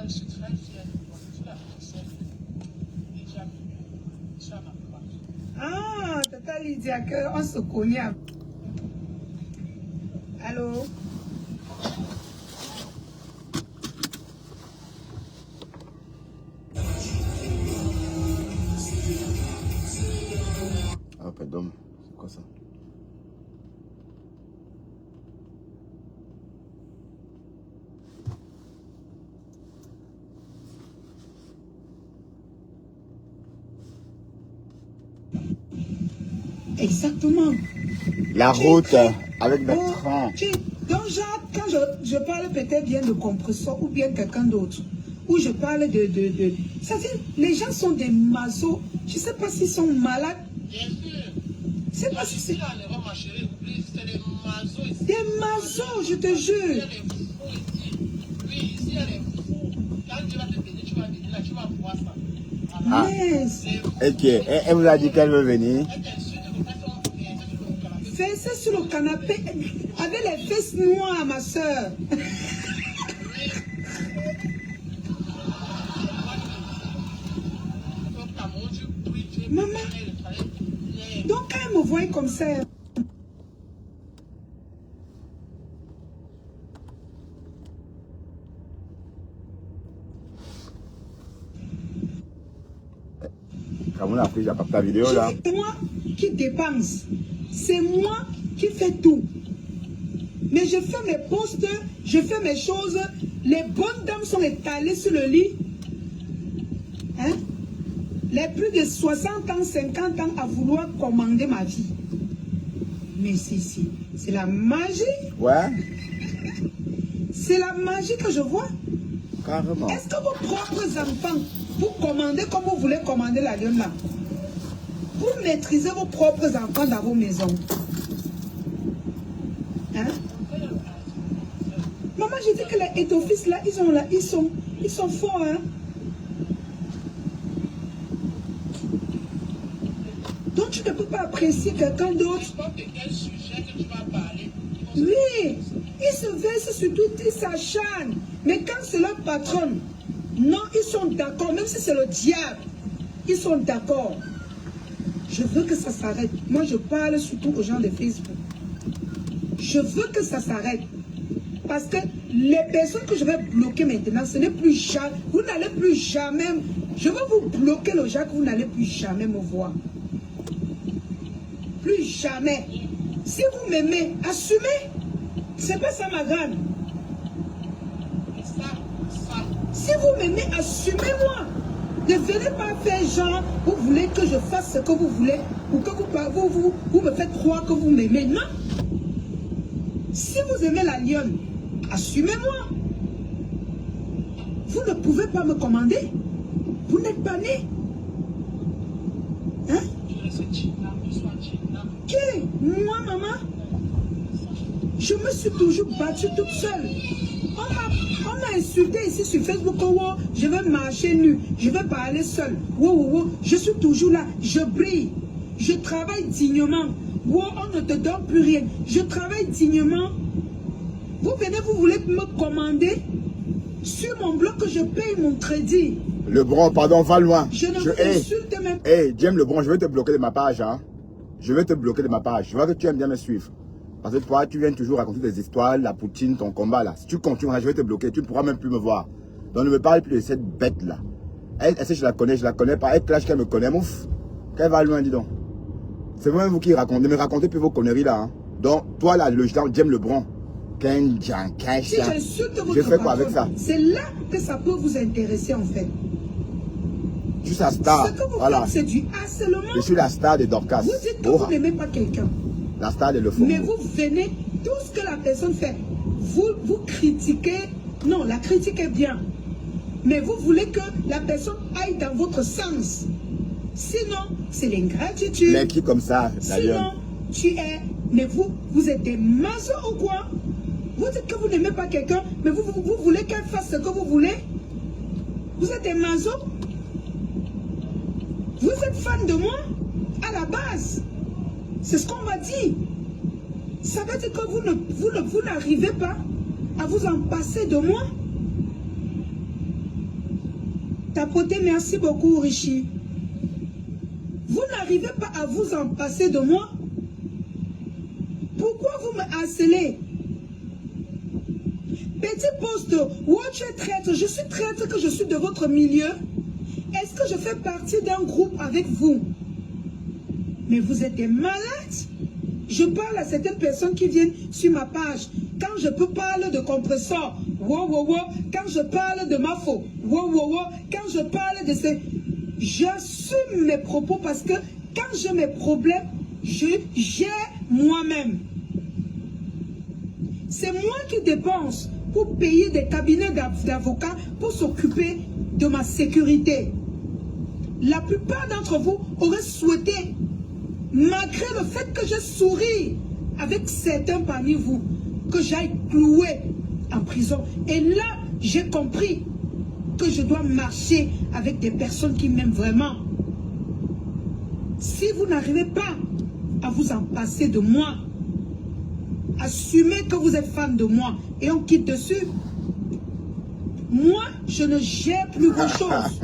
je suis très fier de toi. Tu l'as fait déjà. Ça m'a pas. Ah, Tata Lydia, on se connaît. Allô? Ah, pardon. C'est quoi ça? Exactement. La route avec Bertrand. Donc, genre, quand je parle peut-être bien de compresseur ou bien quelqu'un d'autre, ou je parle c'est-à-dire, les gens sont des masos. Je ne sais pas s'ils sont malades. Bien sûr. C'est pas si c'est. Ici, là, ma chérie, oublie, c'est des masos ici. Des masos, je te jure. Il y a des fous ici. Oui, ici, il y a des fous. Quand tu vas te venir, tu vas venir là, tu vas voir ça. Ah. Yes. Ok, elle vous a dit qu'elle veut venir. Fessée sur le canapé avec les fesses noires, ma soeur. Maman, donc quand elle me voit comme ça, Comme on a pris, j'ai pas ta vidéo là. c'est moi qui dépense. C'est moi qui fais tout. Mais je fais mes postes, je fais mes choses. Les bonnes dames sont étalées sur le lit. Hein? Les plus de 60 ans, 50 ans à vouloir commander ma vie. Mais c'est la magie. Ouais, C'est la magie que je vois. carrément. Est-ce que vos propres enfants, vous commandez comme vous voulez commander la lionne là? Vous maîtrisez vos propres enfants dans vos maisons. Hein? Maman, j'ai dit que les head office là, ils sont forts, hein? Donc tu ne peux pas apprécier quelqu'un d'autre. De quel sujet que tu vas parler? Oui, ils se versent sur tout, ils s'acharnent. Mais quand c'est leur patron, non, ils sont d'accord. Même si c'est le diable, ils sont d'accord. Je veux que ça s'arrête. Moi, je parle surtout aux gens de Facebook. Je veux que ça s'arrête. Parce que les personnes que je vais bloquer maintenant, ce n'est plus jamais. Vous n'allez plus jamais. Je vais vous bloquer le gens que vous n'allez plus jamais me voir. Plus jamais. Si vous m'aimez, assumez. C'est pas ça ma gagne. Si vous m'aimez, assumez-moi. Ne venez pas faire genre, vous voulez que je fasse ce que vous voulez, ou que vous me faites croire que vous m'aimez. Non. Si vous aimez la lionne, assumez-moi. Vous ne pouvez pas me commander. Vous n'êtes pas né. Hein? Qui? Moi, maman? Je me suis toujours battue toute seule. On m'a insulté ici sur Facebook. Oh, je vais marcher nu. Je vais parler seule. Je suis toujours là. Je brille. Je travaille dignement. On ne te donne plus rien. Je travaille dignement. Vous venez, vous voulez me commander sur mon bloc que je paye mon crédit. Lebron, pardon, va loin. Je ne vous insulte même pas. Hey, James Lebron, je vais te bloquer de ma page. Hein. Je vais te bloquer de ma page. Je vois que tu aimes bien me suivre. Parce que toi, tu viens toujours raconter des histoires, la poutine, ton combat là. Si tu continues, je vais te bloquer. Tu ne pourras même plus me voir. Donc ne me parle plus de cette bête là. Elle sait que je la connais pas. Elle clash qu'elle me connaît, mouf. Qu'elle va loin, dis donc. C'est vous-même vous qui racontez. Ne me racontez plus vos conneries là. Hein. Donc, toi là, le genre James Lebron. Si j'insulte votre fais quoi avec ça? C'est là que ça peut vous intéresser en fait. Je suis la star. Ce que vous voilà. faites, c'est du harcèlement. Je suis la star de Dorcas. Vous dites que vous n'aimez pas quelqu'un. La star de Le Faux. Mais vous venez, tout ce que la personne fait, vous critiquez. Non, la critique est bien. Mais vous voulez que la personne aille dans votre sens. Sinon, c'est l'ingratitude. Mais qui comme ça, d'ailleurs? Sinon, tu es... Mais vous êtes des masos ou quoi? Vous dites que vous n'aimez pas quelqu'un, mais vous voulez qu'elle fasse ce que vous voulez? Vous êtes des masos? Vous êtes fan de moi? À la base. C'est ce qu'on m'a dit. Ça veut dire que vous n'arrivez pas à vous en passer de moi? Tapoter, merci beaucoup, Rishi. Vous n'arrivez pas à vous en passer de moi? Pourquoi vous me harcelez? Petit poste, où tu es traître? Je suis traître que je suis de votre milieu. Est-ce que je fais partie d'un groupe avec vous? Mais vous êtes des malades. Je parle à certaines personnes qui viennent sur ma page. Quand je peux parler de compresseur, wow, wow, wow. Quand je parle de ma faute, wow, wow, wow. Quand je parle de ces... J'assume mes propos parce que quand j'ai mes problèmes, je gère moi-même. C'est moi qui dépense pour payer des cabinets d'avocats pour s'occuper de ma sécurité. La plupart d'entre vous auraient souhaité, malgré le fait que je souris avec certains parmi vous, que j'aille clouer en prison. Et là, j'ai compris que je dois marcher avec des personnes qui m'aiment vraiment. Si vous n'arrivez pas à vous en passer de moi, assumez que vous êtes fan de moi et on quitte dessus. Moi, je ne gère plus grand-chose.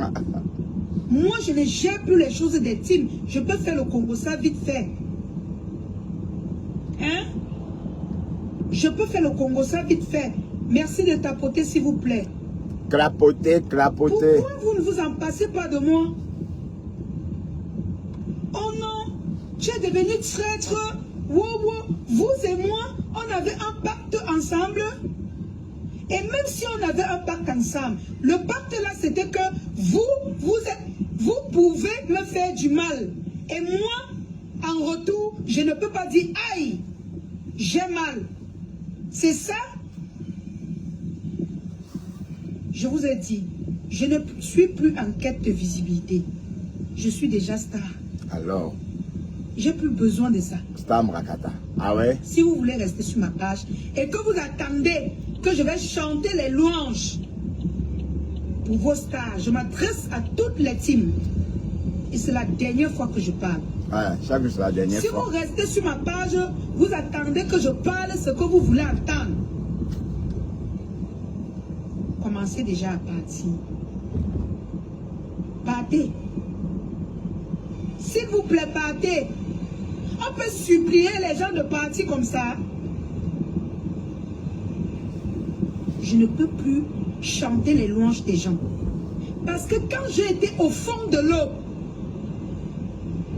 Moi, je ne gère plus les choses des teams. Je peux faire le Congo ça vite fait. Hein? Je peux faire le Congo ça vite fait. Merci de tapoter, s'il vous plaît. Clapoter, clapoter. Pourquoi vous ne vous en passez pas de moi? Oh non, tu es devenu traître. Wow, wow. Vous et moi, on avait un pacte ensemble. Et même si on avait un pacte ensemble, le pacte là, c'était que vous pouvez me faire du mal. Et moi, en retour, je ne peux pas dire aïe, j'ai mal. C'est ça? Je vous ai dit, je ne suis plus en quête de visibilité. Je suis déjà star. Alors, j'ai plus besoin de ça. Star Mrakata. Ah ouais? Si vous voulez rester sur ma page et que vous attendez que je vais chanter les louanges pour vos stars, je m'adresse à toutes les teams. Et c'est la dernière fois que je parle. Ouais, chaque jour c'est la dernière fois. Si vous restez sur ma page, vous attendez que je parle ce que vous voulez entendre. Commencez déjà à partir. Partez. S'il vous plaît, partez. On peut supplier les gens de partir comme ça. Je ne peux plus chanter les louanges des gens. Parce que quand j'ai été au fond de l'eau,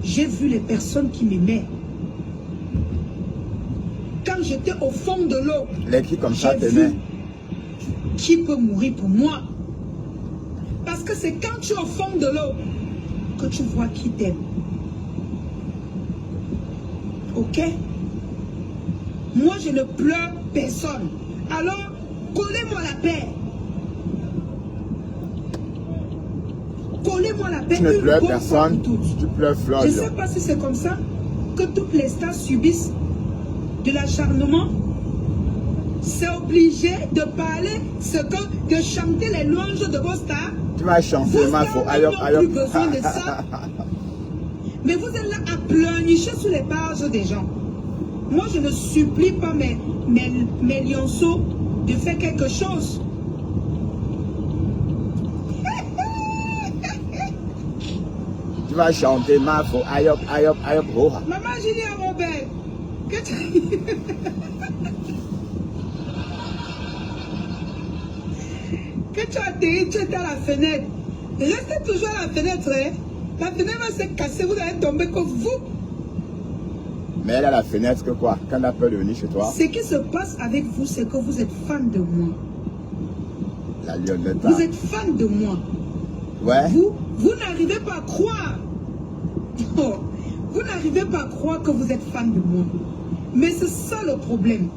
j'ai vu les personnes qui m'aimaient. Quand j'étais au fond de l'eau, les qui comme ça j'ai t'aimaient. vu qui peut mourir pour moi. Parce que c'est quand tu es au fond de l'eau que tu vois qui t'aime. Ok? Moi, je ne pleure personne. Alors, collez-moi la paix. Collez-moi la paix. Tu ne une pleures bonne personne, fois pour toutes. tu pleures Flore. Je ne sais pas si c'est comme ça que toutes les stars subissent de l'acharnement. C'est obligé de parler de chanter les louanges de vos stars. Tu vas chanter Vos ma stars faute. Aïe, aïe, n'ont plus besoin de ça. Mais vous êtes là à pleurnicher sur les pages des gens. Moi, je ne supplie pas mes lionceaux de faire quelque chose. Tu vas chanter ma faute. Aïe, aïe, aïe, aïe, Maman Julia Robert, que tu as atterri, tu étais à la fenêtre. Restez toujours à la fenêtre. Hein? La fenêtre va se casser, vous allez tomber comme vous. Mais elle a la fenêtre que quoi? Quand elle a peur de venir chez toi? Ce qui se passe avec vous, c'est que vous êtes fan de moi. La lionette. Vous êtes fan de moi. Ouais. Vous n'arrivez pas à croire. Oh, vous n'arrivez pas à croire que vous êtes fan de moi. Mais c'est ça le problème.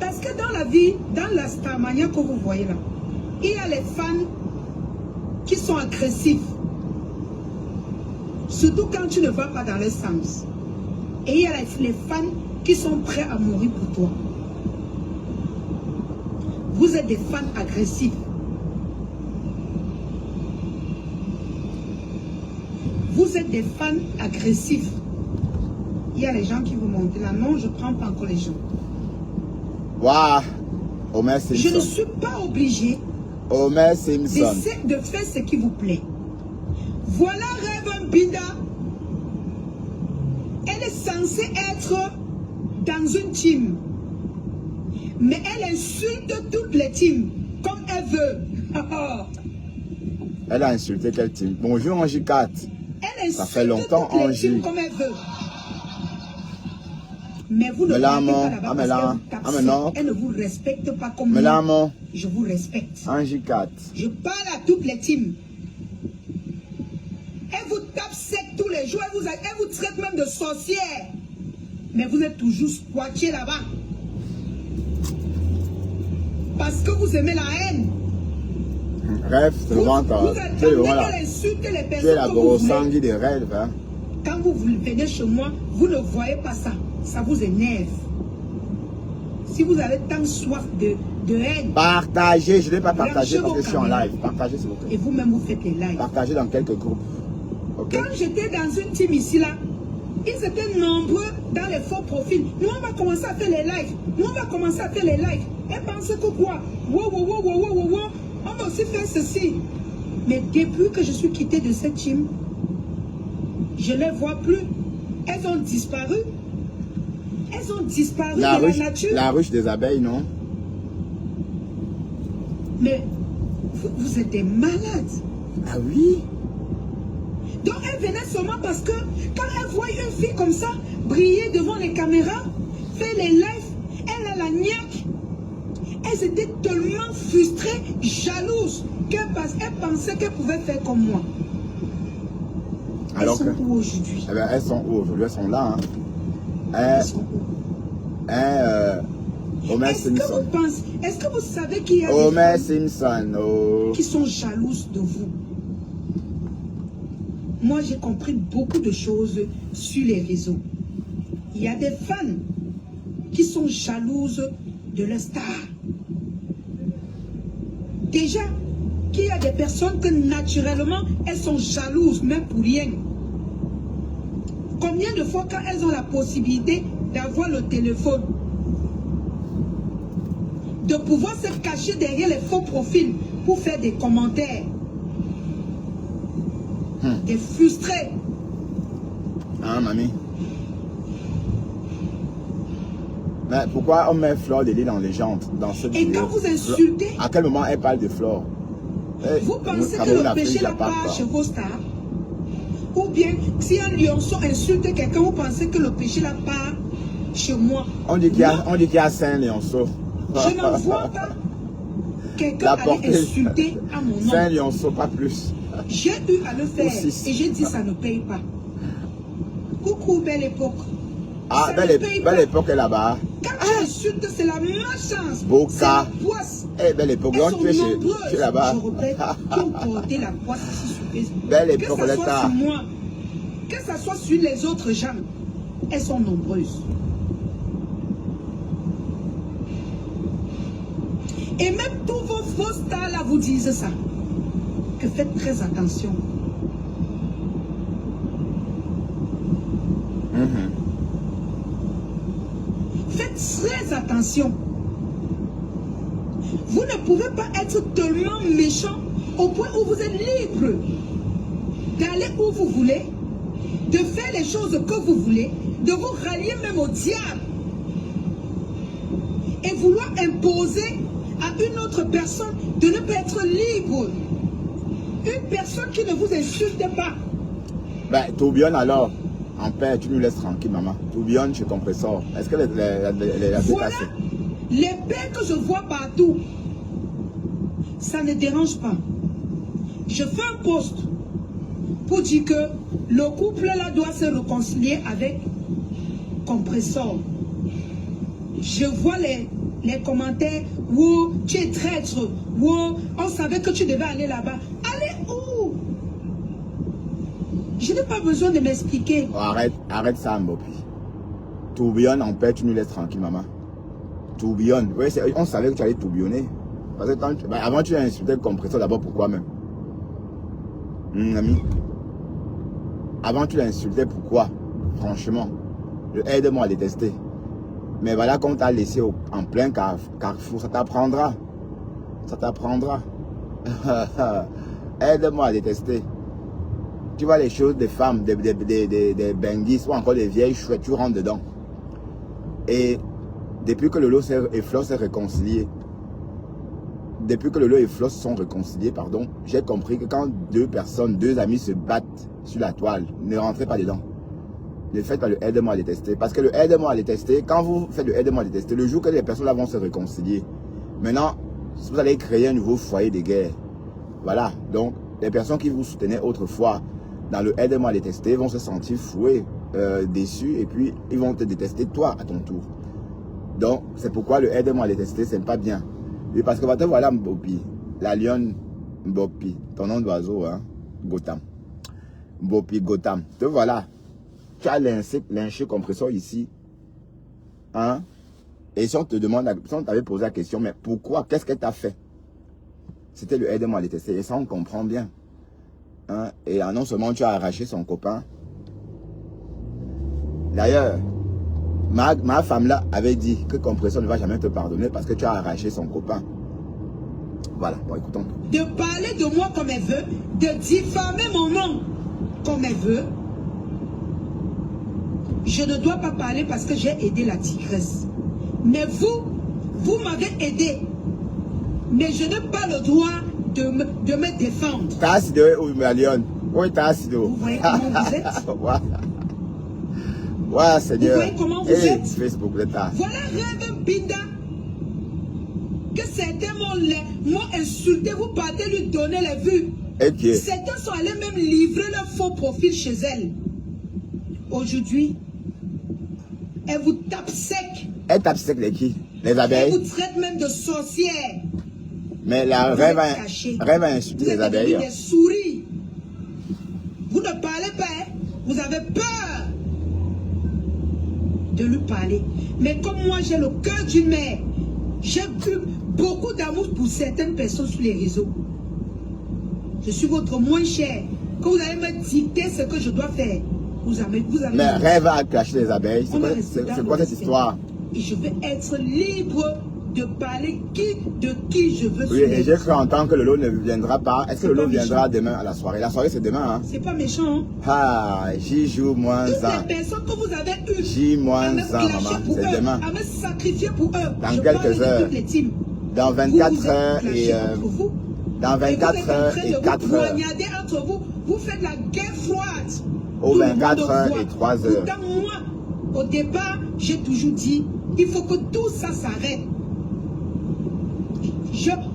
Parce que dans la vie, dans la Starmania que vous voyez là, il y a les fans qui sont agressifs. Surtout quand tu ne vas pas dans leur sens. Et il y a les fans qui sont prêts à mourir pour toi. Vous êtes des fans agressifs. Vous êtes des fans agressifs. Il y a les gens qui vous montrent là. Non, je ne prends pas encore les gens. Waouh. Oh, merci. Je ne suis pas obligée Omer Simpson. De faire ce qui vous plaît. Voilà Reverend Binda. Elle est censée être dans une team. Mais elle insulte toutes les teams comme elle veut. Elle a insulté quel team? Bonjour Angie 4. Elle insulte Ça fait longtemps toutes les Angie. teams comme elle veut. Mais vous ne Mais partez là, pas là-bas parce qu'elle vous tape. non. Elle ne vous respecte pas comme Mais là, moi. Je vous respecte. Angie 4. Je parle à toutes les teams. Elle vous tape sec tous les jours. Elle vous traite même de sorcière. Mais vous êtes toujours squatché là-bas. Parce que vous aimez la haine. Rêve, c'est vraiment ta... Vous attendez qu'elle insulte les personnes. Tu es la grosse sanguine des rêves. Hein? Quand vous venez chez moi, vous ne voyez pas ça. Ça vous énerve. Si vous avez tant soif de haine... Partagez, je ne vais pas partager parce que je suis en live. Partagez s'il vous plaît. Et vous-même, vous faites les lives. Partagez dans quelques groupes. Okay? Quand j'étais dans une team ici, là, ils étaient nombreux dans les faux profils. Nous, on va commencer à faire les lives. Nous, on va commencer à faire les lives. Et pensez que quoi? On va aussi faire ceci. Mais depuis que je suis quitté de cette team, je ne les vois plus. Elles ont disparu. Elles ont disparu de la nature. La ruche des abeilles, non? Mais vous êtes des malades. Ah oui? Donc elle venait seulement parce que quand elle voit une fille comme ça briller devant les caméras, faire les lives, elle a la niaque. Elles étaient tellement frustrées, jalouses, qu'elles pensaient qu'elles pouvaient faire comme moi. Alors elles sont où aujourd'hui? Eh bien, elles sont où aujourd'hui? Elles sont là. Hein. Elles sont où? Homer Simpson. Est-ce que vous savez qu'il y a Homer des Simpson. qui sont jalouses de vous? Moi, j'ai compris beaucoup de choses sur les réseaux. Il y a des fans qui sont jalouses de leur star. Déjà, qu'il y a des personnes que naturellement, elles sont jalouses, même pour rien. Combien de fois quand elles ont la possibilité d'avoir le téléphone, de pouvoir se cacher derrière les faux profils pour faire des commentaires, des frustrés. Hein, mamie? Mais pourquoi on met Flore de Lille en légende dans cette vidéo? Et quand vous insultez, à quel moment elle parle de Flore? Vous pensez que le péché n'a pas chez vos stars? Ou bien, si un lionceau insulte quelqu'un, vous pensez que le péché n'a pas chez moi? On dit qu'il y a 5 lionceaux. Je n'en vois pas quelqu'un aller insulter à mon nom. 5 lionceaux, pas plus. J'ai eu à le faire et j'ai dit ça ne paye pas. Coucou, belle époque. Ah, belle époque est là-bas. Quand tu insultes, c'est la malchance. Boca. C'est la poisse. Eh, belle époque, donc tu es là-bas. Je regrette qui ont porté la poisse ici sur Facebook. Belle époque, que ça soit sur moi, que ça soit sur les autres gens, elles sont nombreuses. Et même tous vos faux stars là vous disent ça. Que faites très attention. Faites très attention. Vous ne pouvez pas être tellement méchant au point où vous êtes libre d'aller où vous voulez, de faire les choses que vous voulez, de vous rallier même au diable et vouloir imposer à une autre personne de ne pas être libre. Une personne qui ne vous insulte pas. Ben, Tourbillon alors, en paix, tu nous laisses tranquille, maman. Tourbillon chez Compressor. Est-ce que les voilà les paix que je vois partout. Ça ne dérange pas. Je fais un post pour dire que le couple là doit se réconcilier avec Compressor. Je vois les commentaires. Wow, tu es traître. Wow, on savait que tu devais aller là-bas. Allez où? Je n'ai pas besoin de m'expliquer. Oh, arrête ça, Mbopi. Tourbillon en paix, tu nous laisses tranquille, maman. Tourbillon. Oui, on savait que tu allais tourbillonner. Parce que avant, tu as insulté le Compressor d'abord, pourquoi même? Ami. Avant, tu l'as insulté, pourquoi? Franchement. Aide-moi à détester. Mais voilà qu'on t'a laissé en plein carrefour. Ça t'apprendra. Ça t'apprendra. Aide-moi à détester. Tu vois les choses des femmes, des benguis ou encore des vieilles chouettes, tu rentres dedans. Et depuis que Lolo et Flo s'est réconcilié, depuis que Lolo et Flo sont réconciliés, pardon, j'ai compris que quand deux amis se battent sur la toile, ne rentrez pas dedans. Ne faites pas le aide-moi à détester. Parce que le aide-moi à détester, quand vous faites le aide-moi à détester, le jour que les personnes là vont se réconcilier, maintenant, vous allez créer un nouveau foyer de guerre. Voilà. Donc, les personnes qui vous soutenaient autrefois dans le aide-moi à détester vont se sentir foués, déçus, et puis ils vont te détester toi à ton tour. Donc, c'est pourquoi le aide-moi à détester, c'est pas bien. Oui, parce que voilà Mbopi, la lionne Mbopi, ton nom d'oiseau, hein, Gotham. Mbopi, Gotham. Te voilà. Tu as lynché compresseur ici. Hein? Et si on te demande, si on t'avait posé la question, mais pourquoi? Qu'est-ce qu'elle t'a fait? C'était le aide-moi à détester. Et ça, on comprend bien. Hein? Et non seulement tu as arraché son copain. D'ailleurs, ma femme là avait dit que compresseur ne va jamais te pardonner parce que tu as arraché son copain. Voilà, bon, écoutons. De parler de moi comme elle veut, de diffamer mon nom comme elle veut. Je ne dois pas parler parce que j'ai aidé la tigresse. Mais vous m'avez aidé. Mais je n'ai pas le droit de me défendre. T'as assis ou ma lionne? Oui, t'as assis. Vous voyez comment vous êtes? Ouais, Seigneur. Vous voyez comment vous êtes? Facebook, vous êtes là. Voilà Rêve Binda. Que certains m'ont insulté, vous partez lui donner les vues. Okay. Certains sont allés même livrer leur faux profil chez elle. Aujourd'hui, elle vous tape sec. Elle tape sec les qui? Les abeilles? Elle vous traite même de sorcière. Mais la Rêve a insulté les abeilles. Vous êtes des souris. Vous ne parlez pas, hein? Vous avez peur de lui parler. Mais comme moi, j'ai le cœur d'une mère, j'ai eu beaucoup d'amour pour certaines personnes sur les réseaux. Je suis votre moins cher. Quand vous allez me dicter ce que je dois faire, vous avez mais Rêve a caché les abeilles. C'est quoi cette histoire? Et je vais être libre de parler de qui je veux. Oui, et j'ai cru entendre que Lolo ne viendra pas. Est-ce que Lolo viendra demain à la soirée? La soirée, c'est demain, hein? C'est pas méchant. Hein? Ah, j'y joue moins Toutes un. les personnes que vous avez eues, J moins à me 1, clasher maman. pour C'est eux, demain. à me sacrifier pour eux. Dans quelques heures. Dans 24 heures et... dans 24 heures et 4 heures. Entre vous, vous faites la guerre froide. Au 24 heures et 3 heures. Pourtant, moi, au départ, j'ai toujours dit, il faut que tout ça s'arrête.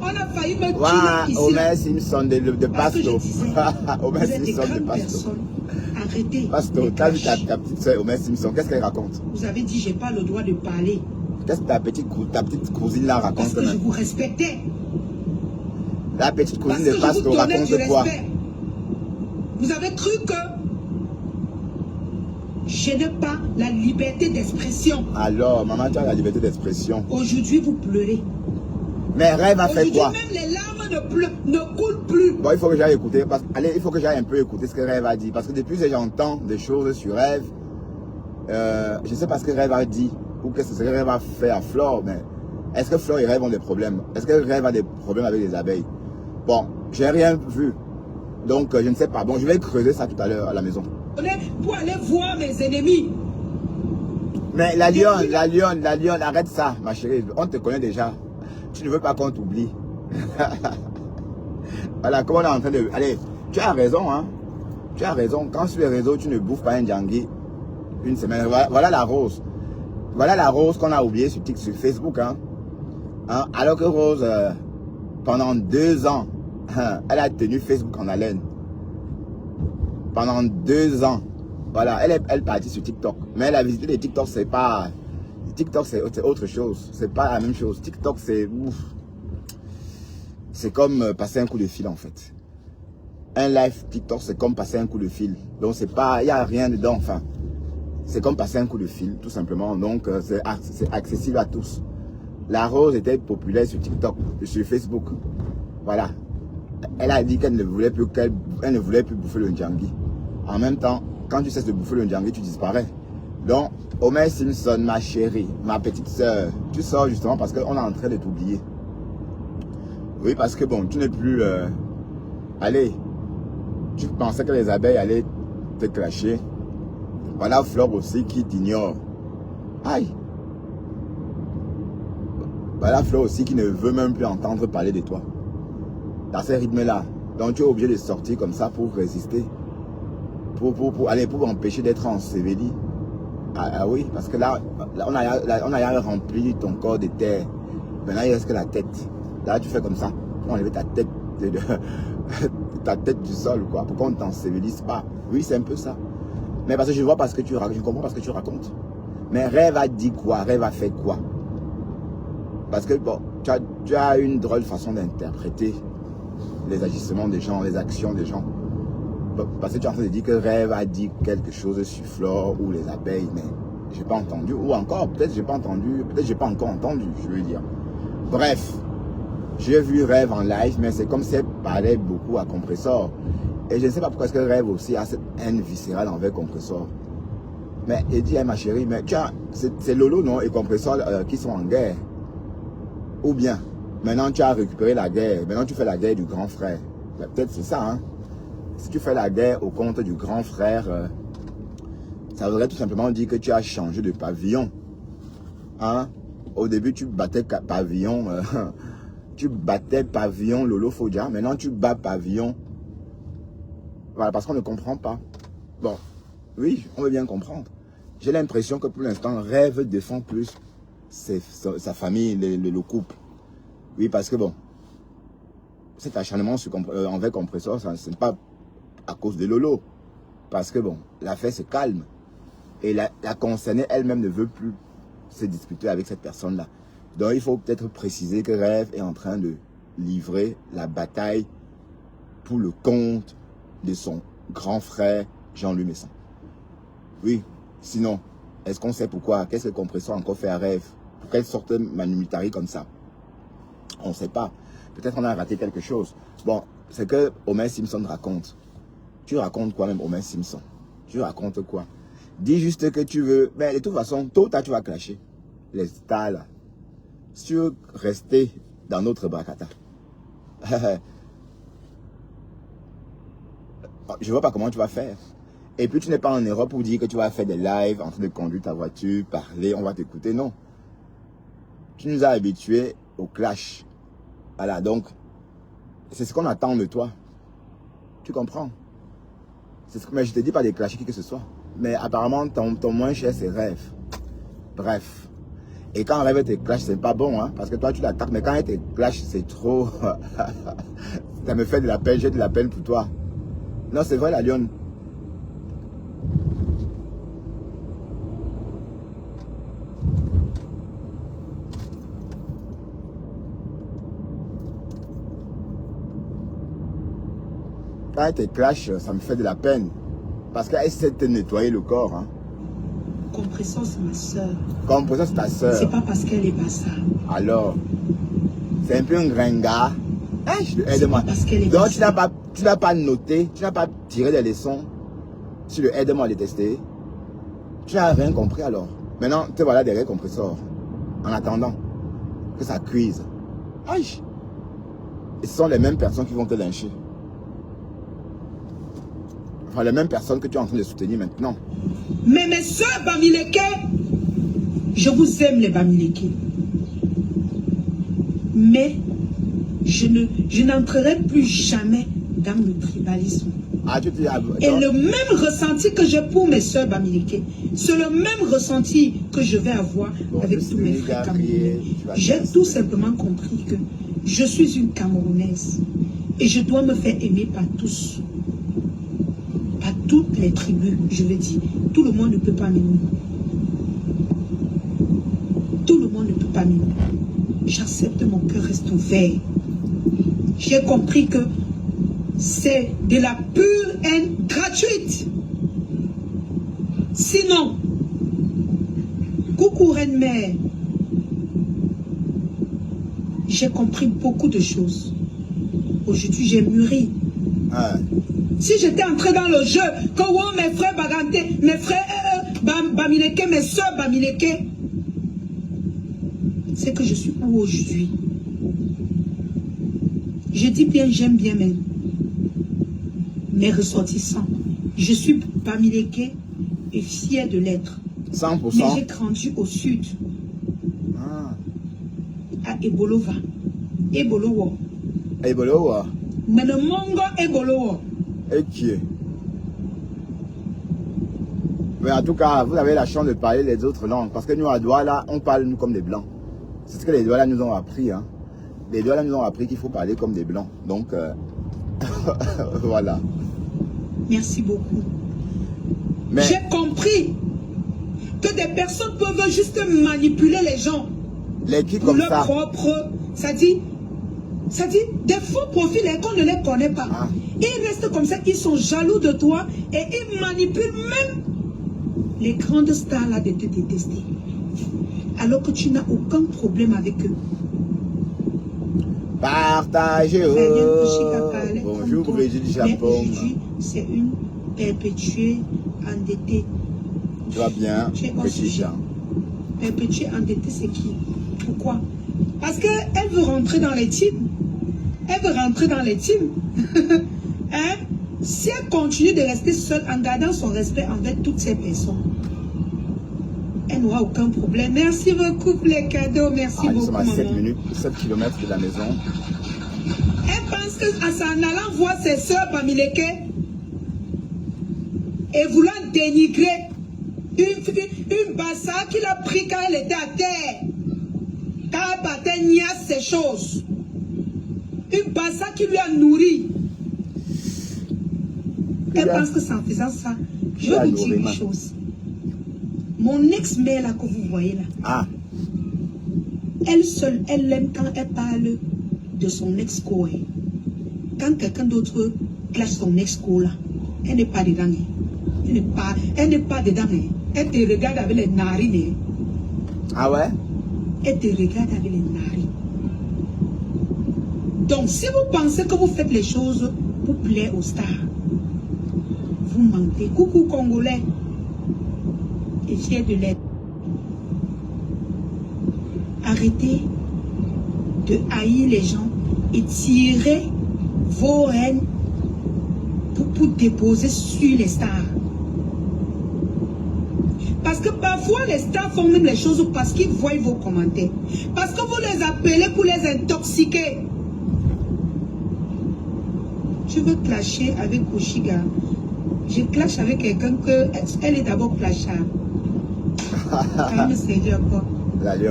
On a failli me tuer ici. Omer Simpson de Pasto. Omer Simpson de Pasto. Arrêtez. Pasto, t'as vu ta petite soeur Omer Simpson, qu'est-ce qu'elle raconte? Vous avez dit, j'ai pas le droit de parler. Qu'est-ce que ta petite cousine là raconte? Parce que je vous respectais. La petite cousine de Pasto raconte quoi? Vous avez cru que je n'ai pas la liberté d'expression. Alors, maman, tu as la liberté d'expression. Aujourd'hui, vous pleurez. Mais Rêve a fait quoi? Aujourd'hui, même les larmes ne coulent plus. Bon, il faut que j'aille écouter. Allez, il faut que j'aille un peu écouter ce que Rêve a dit. Parce que depuis que j'entends des choses sur Rêve, je ne sais pas ce que Rêve a dit. Ou qu'est-ce que Rêve a fait à Flore. Mais est-ce que Flore et Rêve ont des problèmes? Est-ce que Rêve a des problèmes avec les abeilles? Bon, j'ai rien vu. Donc, je ne sais pas. Bon, je vais creuser ça tout à l'heure à la maison. Pour aller voir mes ennemis. Mais la lionne, arrête ça, ma chérie. On te connaît déjà. Tu ne veux pas qu'on t'oublie. Voilà, comment on est en train de... Allez, tu as raison, hein. Tu as raison. Quand sur les réseaux, tu ne bouffes pas un djangui une semaine. Voilà la Rose. Voilà la Rose qu'on a oubliée sur Facebook, hein. Alors que Rose, pendant 2 ans, elle a tenu Facebook en haleine. Pendant 2 ans. Voilà, elle partit sur TikTok. Mais elle a visité les TikTok, c'est pas... TikTok, c'est autre chose. C'est pas la même chose. TikTok, c'est... C'est comme passer un coup de fil, en fait. Un live TikTok, c'est comme passer un coup de fil. Donc, c'est pas... Il n'y a rien dedans, enfin. C'est comme passer un coup de fil, tout simplement. Donc, c'est accessible à tous. La Rose était populaire sur TikTok, sur Facebook. Voilà. Elle a dit qu'elle ne voulait plus bouffer le djangui. En même temps, quand tu cesses de bouffer le djangui, tu disparais. Donc, Omer Simpson, ma chérie, ma petite soeur, tu sors justement parce qu'on est en train de t'oublier. Oui, parce que bon, tu n'es plus... allez, tu pensais que les abeilles allaient te clasher. Voilà Flore aussi qui t'ignore. Aïe. Voilà Flore aussi qui ne veut même plus entendre parler de toi. Dans ces rythmes-là. Donc tu es obligé de sortir comme ça pour résister. Pour empêcher d'être enseveli. Ah oui, parce que là, on a rempli ton corps de terre. Maintenant, il reste que la tête. Là, tu fais comme ça. Pour enlever ta tête ta tête du sol, quoi. Pour qu'on ne t'ensevelisse pas. Oui, c'est un peu ça. Mais parce que je vois parce que tu racontes. Je comprends parce que tu racontes. Mais rêve a dit quoi? Rêve a fait quoi? Parce que bon, tu as une drôle façon d'interpréter les agissements des gens, les actions des gens. Parce que tu es en train de dire que rêve a dit quelque chose sur Flore ou les abeilles, mais j'ai pas entendu. Ou encore, peut-être j'ai pas entendu, peut-être j'ai pas encore entendu, je veux dire. Bref, j'ai vu Rêve en live, mais c'est comme si elle parlait beaucoup à Compressor. Et je ne sais pas pourquoi est-ce que Rêve aussi a cette haine viscérale envers Compressor. Mais elle dit, hey, ma chérie, mais c'est Lolo, non, et Compressor qui sont en guerre. Ou bien, maintenant tu as récupéré la guerre, maintenant tu fais la guerre du grand frère. Peut-être c'est ça, hein. Si tu fais la guerre au compte du grand frère, ça voudrait tout simplement dire que tu as changé de pavillon. Hein? Au début, tu battais pavillon, Lolo Fodja. Maintenant, tu bats pavillon. Voilà, parce qu'on ne comprend pas. Bon, oui, on veut bien comprendre. J'ai l'impression que pour l'instant, Rêve défend plus sa famille, le couple. Oui, parce que bon, cet acharnement envers Compressor, ce n'est pas à cause de Lolo. Parce que bon, l'affaire se calme. Et la concernée elle-même ne veut plus se disputer avec cette personne-là. Donc il faut peut-être préciser que Rêve est en train de livrer la bataille pour le compte de son grand frère Jean-Louis Messon. Oui, sinon, est-ce qu'on sait pourquoi? Qu'est-ce que Compressor a encore fait à Rêve? Pour quelle sorte de Manu comme ça? On ne sait pas. Peut-être on a raté quelque chose. Bon, c'est que Homer Simpson raconte. Tu racontes quoi même, Homer Simpson? Tu racontes quoi? Dis juste que tu veux... Mais de toute façon, tôt ou tard, tu vas clasher. Les stars, là. Si tu veux rester dans notre bracata. Je ne vois pas comment tu vas faire. Et puis, tu n'es pas en Europe pour dire que tu vas faire des lives en train de conduire ta voiture, parler, on va t'écouter. Non. Tu nous as habitués au clash. Voilà, donc, c'est ce qu'on attend de toi. Tu comprends? Mais je ne te dis pas de clasher qui que ce soit. Mais apparemment, ton moins cher, c'est Rêve. Bref. Et quand Rêve te clash, c'est pas bon, hein, parce que toi, tu l'attaques. Mais quand elle te clash, c'est trop... Ça me fait de la peine, j'ai de la peine pour toi. Non, c'est vrai, la lionne. Quand elle te clash, ça me fait de la peine. Parce qu'elle sait te nettoyer le corps. Hein. Compressor, c'est ma soeur. Compressor, c'est ta soeur. C'est pas parce qu'elle est basse. Alors, c'est un peu un gringard. Hein, aide-moi. Donc, tu n'as pas noté, tu n'as pas tiré des leçons sur le aide-moi à détester. Tu n'as rien compris alors. Maintenant, te voilà derrière Compressor. En attendant que ça cuise. Aïe. Et ce sont les mêmes personnes qui vont te lyncher. Enfin, les mêmes personnes que tu es en train de soutenir maintenant. Mais mes soeurs Bamileke, je vous aime les Bamileke. Mais je n'entrerai plus jamais dans le tribalisme. Ah, tu te dis, et le même ressenti que j'ai pour mes soeurs Bamileke, c'est le même ressenti que je vais avoir avec tous mes frères camerounais. J'ai tout simplement compris que je suis une Camerounaise et je dois me faire aimer par tous. Pas toutes les tribus, je veux dire. Tout le monde ne peut pas m'aimer. Tout le monde ne peut pas m'aimer. J'accepte, mon cœur reste ouvert. J'ai compris que c'est de la pure haine gratuite. Sinon, coucou Reine-Mère, j'ai compris beaucoup de choses. Aujourd'hui, j'ai mûri. Ah. Si j'étais entré dans le jeu, que oh, mes frères Baganté, mes frères Bamileke, mes soeurs Bamileke, c'est que je suis où aujourd'hui? Je dis bien, j'aime bien mes ressortissants. Je suis Bamileke et fière de l'être. 100%. Mais j'ai grandi au sud. Ah. À Ebolova. Ebolowo. Ebolowa. Mais le Mongo Ebolowo. Et qui est? Mais en tout cas, vous avez la chance de parler les autres langues. Parce que nous, à Douala, on parle nous comme des blancs. C'est ce que les Douala nous ont appris. Hein. Les Douala nous ont appris qu'il faut parler comme des blancs. Donc, voilà. Merci beaucoup. Mais j'ai compris que des personnes peuvent juste manipuler les gens. les qui pour comme leur ça? propre... Ça dit, des faux profils et qu'on ne les connaît pas. Ah. Ils restent comme ça, ils sont jaloux de toi et ils manipulent même les grandes stars là de te détester. Alors que tu n'as aucun problème avec eux. Partagez. Bonjour Brigitte du Japon. Aujourd'hui, c'est une perpétuée endettée. Tu vas bien, Brigitte? Perpétuée endettée, c'est qui? Pourquoi? Parce qu'elle veut rentrer dans les teams. Elle veut rentrer dans les teams. Hein? Si elle continue de rester seule en gardant son respect envers toutes ces personnes, elle n'aura aucun problème. Merci beaucoup pour les cadeaux. Merci beaucoup, nous sommes à 7 maman. minutes, 7 km de la maison. Elle pense qu'en allant voir ses soeurs Bamileke et vouloir dénigrer une bassa qu'il a pris quand elle était à terre, quand elle battait niasse ces choses, une bassa qui lui a nourri. Elle pense que c'est en faisant ça. Je vais vous dire une chose. Mon ex-mère là que vous voyez là, Ah. elle seule, elle aime quand elle parle de son ex-co. Quand quelqu'un d'autre clash son ex-co là, elle n'est pas dedans. Elle n'est pas dedans. Elle te regarde avec les narines. Ah ouais? Elle te regarde avec les narines. Donc, si vous pensez que vous faites les choses pour plaire aux stars, vous mentez. Coucou Congolais. Et fier de l'être. Arrêtez de haïr les gens et tirez vos haines pour déposer sur les stars. Parce que parfois les stars font même les choses parce qu'ils voient vos commentaires. Parce que vous les appelez pour les intoxiquer. Je veux clasher avec Oshiga. Je clash avec quelqu'un que elle est d'abord clashable.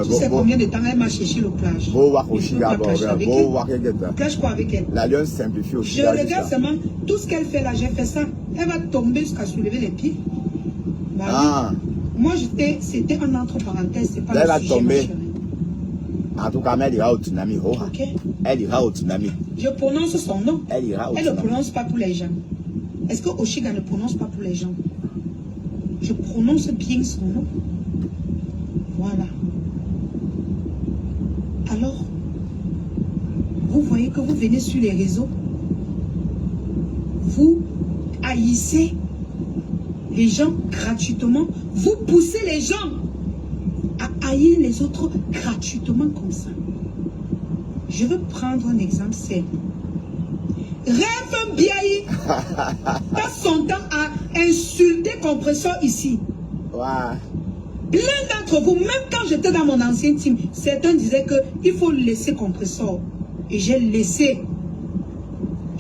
Tu sais combien de temps elle m'a cherché le clash. Clash quoi avec elle? La lionne simplifie aussi. Je regarde seulement tout ce qu'elle fait là, j'ai fait ça. Elle va tomber jusqu'à soulever les pieds. Bah, ah. Moi c'était un entre parenthèses, c'est pas là, le sujet. tomber. En tout cas, elle ira au tsunami. Ok. Elle ira au tsunami. Je prononce son nom. Elle ira au Elle tsunami. ne prononce pas pour les gens. Est-ce que Oshiga ne prononce pas pour les gens? Je prononce bien son nom. Voilà. Alors, vous voyez que vous venez sur les réseaux, vous haïssez les gens gratuitement, vous poussez les gens à haïr les autres gratuitement comme ça. Je veux prendre un exemple simple. Rêve Biaï passe son temps à insulter Compresseur ici. Ouais. Plein d'entre vous, même quand j'étais dans mon ancien team, certains disaient qu'il faut laisser Compresseur. Et j'ai laissé.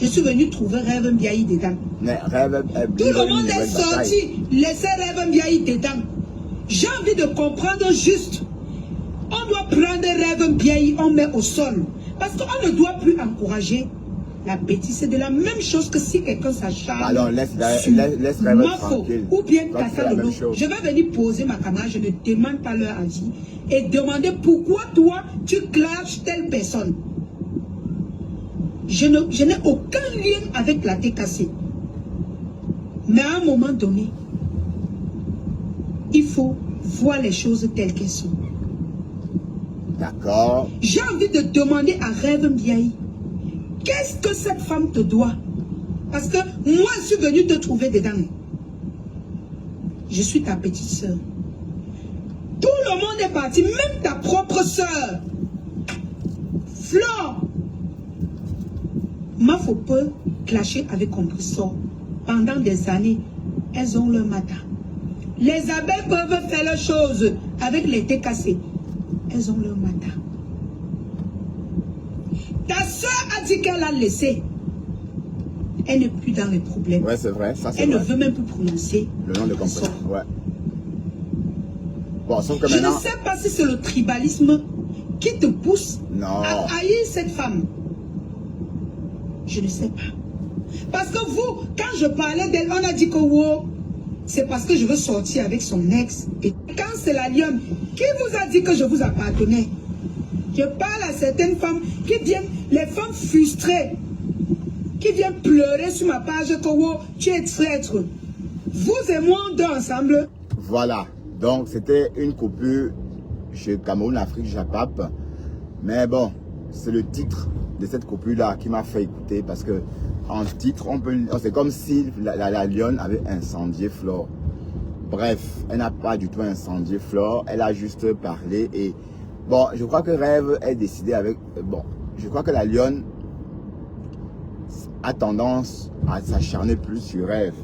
Je suis venu trouver Rêve Biaï dedans. Mais Rêve, tout le monde est sorti, laissez Rêve Biaï dedans. J'ai envie de comprendre juste. On doit prendre Rêve Biaï, on met au sol. Parce qu'on ne doit plus encourager la bêtise. C'est de la même chose que si quelqu'un s'acharne. Alors laisse Rêve tranquille. Ou bien Kassalolo. Je vais venir poser ma caméra, je ne demande pas leur avis. Et demander pourquoi toi, tu clashes telle personne. Je n'ai aucun lien avec la TKC. Mais à un moment donné, il faut voir les choses telles qu'elles sont. D'accord. J'ai envie de demander à Rêve Mbiaï, qu'est-ce que cette femme te doit? Parce que moi, je suis venu te trouver dedans. Je suis ta petite soeur. Tout le monde est parti, même ta propre soeur. Flore. Mafo peut clasher avec Compressor. Pendant des années, elles ont leur matin. Les abeilles peuvent faire leurs choses avec les thés cassés. Elles ont leur matin. Ta soeur a dit qu'elle a laissé. Elle n'est plus dans les problèmes. Ouais, c'est vrai. Ça, c'est Elle vrai. ne veut même plus prononcer Le nom de Compressor. Ouais. Bon, sauf que Je maintenant... ne sais pas si c'est le tribalisme qui te pousse à haïr cette femme. Je ne sais pas. Parce que vous, quand je parlais d'elle, on a dit que wow, c'est parce que je veux sortir avec son ex. Et quand c'est la lionne, qui vous a dit que je vous appartenais? Je parle à certaines femmes qui viennent, les femmes frustrées, qui viennent pleurer sur ma page que wow, tu es traître. Vous et moi, on dort ensemble. Voilà. Donc, c'était une coupure chez Cameroun, Afrique, Japap. Mais bon, c'est le titre de cette coupure-là qui m'a fait écouter parce que en titre, c'est comme si la lionne avait incendié Flore. Bref, elle n'a pas du tout incendié Flore, elle a juste parlé et bon, je crois que Rêve est décidé avec... Bon, je crois que la lionne a tendance à s'acharner plus sur Rêve.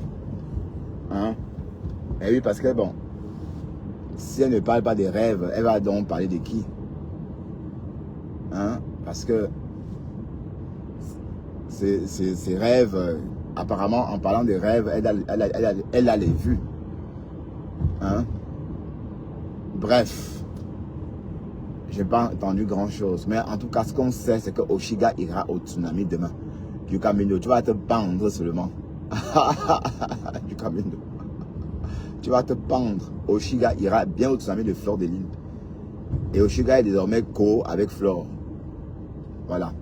Hein? Et oui, parce que bon, si elle ne parle pas des rêves, elle va donc parler de qui? Hein? Parce que ces rêves, apparemment, en parlant des rêves, elle a les vues. Hein? Bref, j'ai pas entendu grand chose. Mais en tout cas, ce qu'on sait, c'est que Oshiga ira au tsunami demain. Du Camino, tu vas te pendre seulement. Du Camino. Tu vas te pendre. Oshiga ira bien au tsunami de Flore de Lille. Et Oshiga est désormais co avec Flore. Voilà.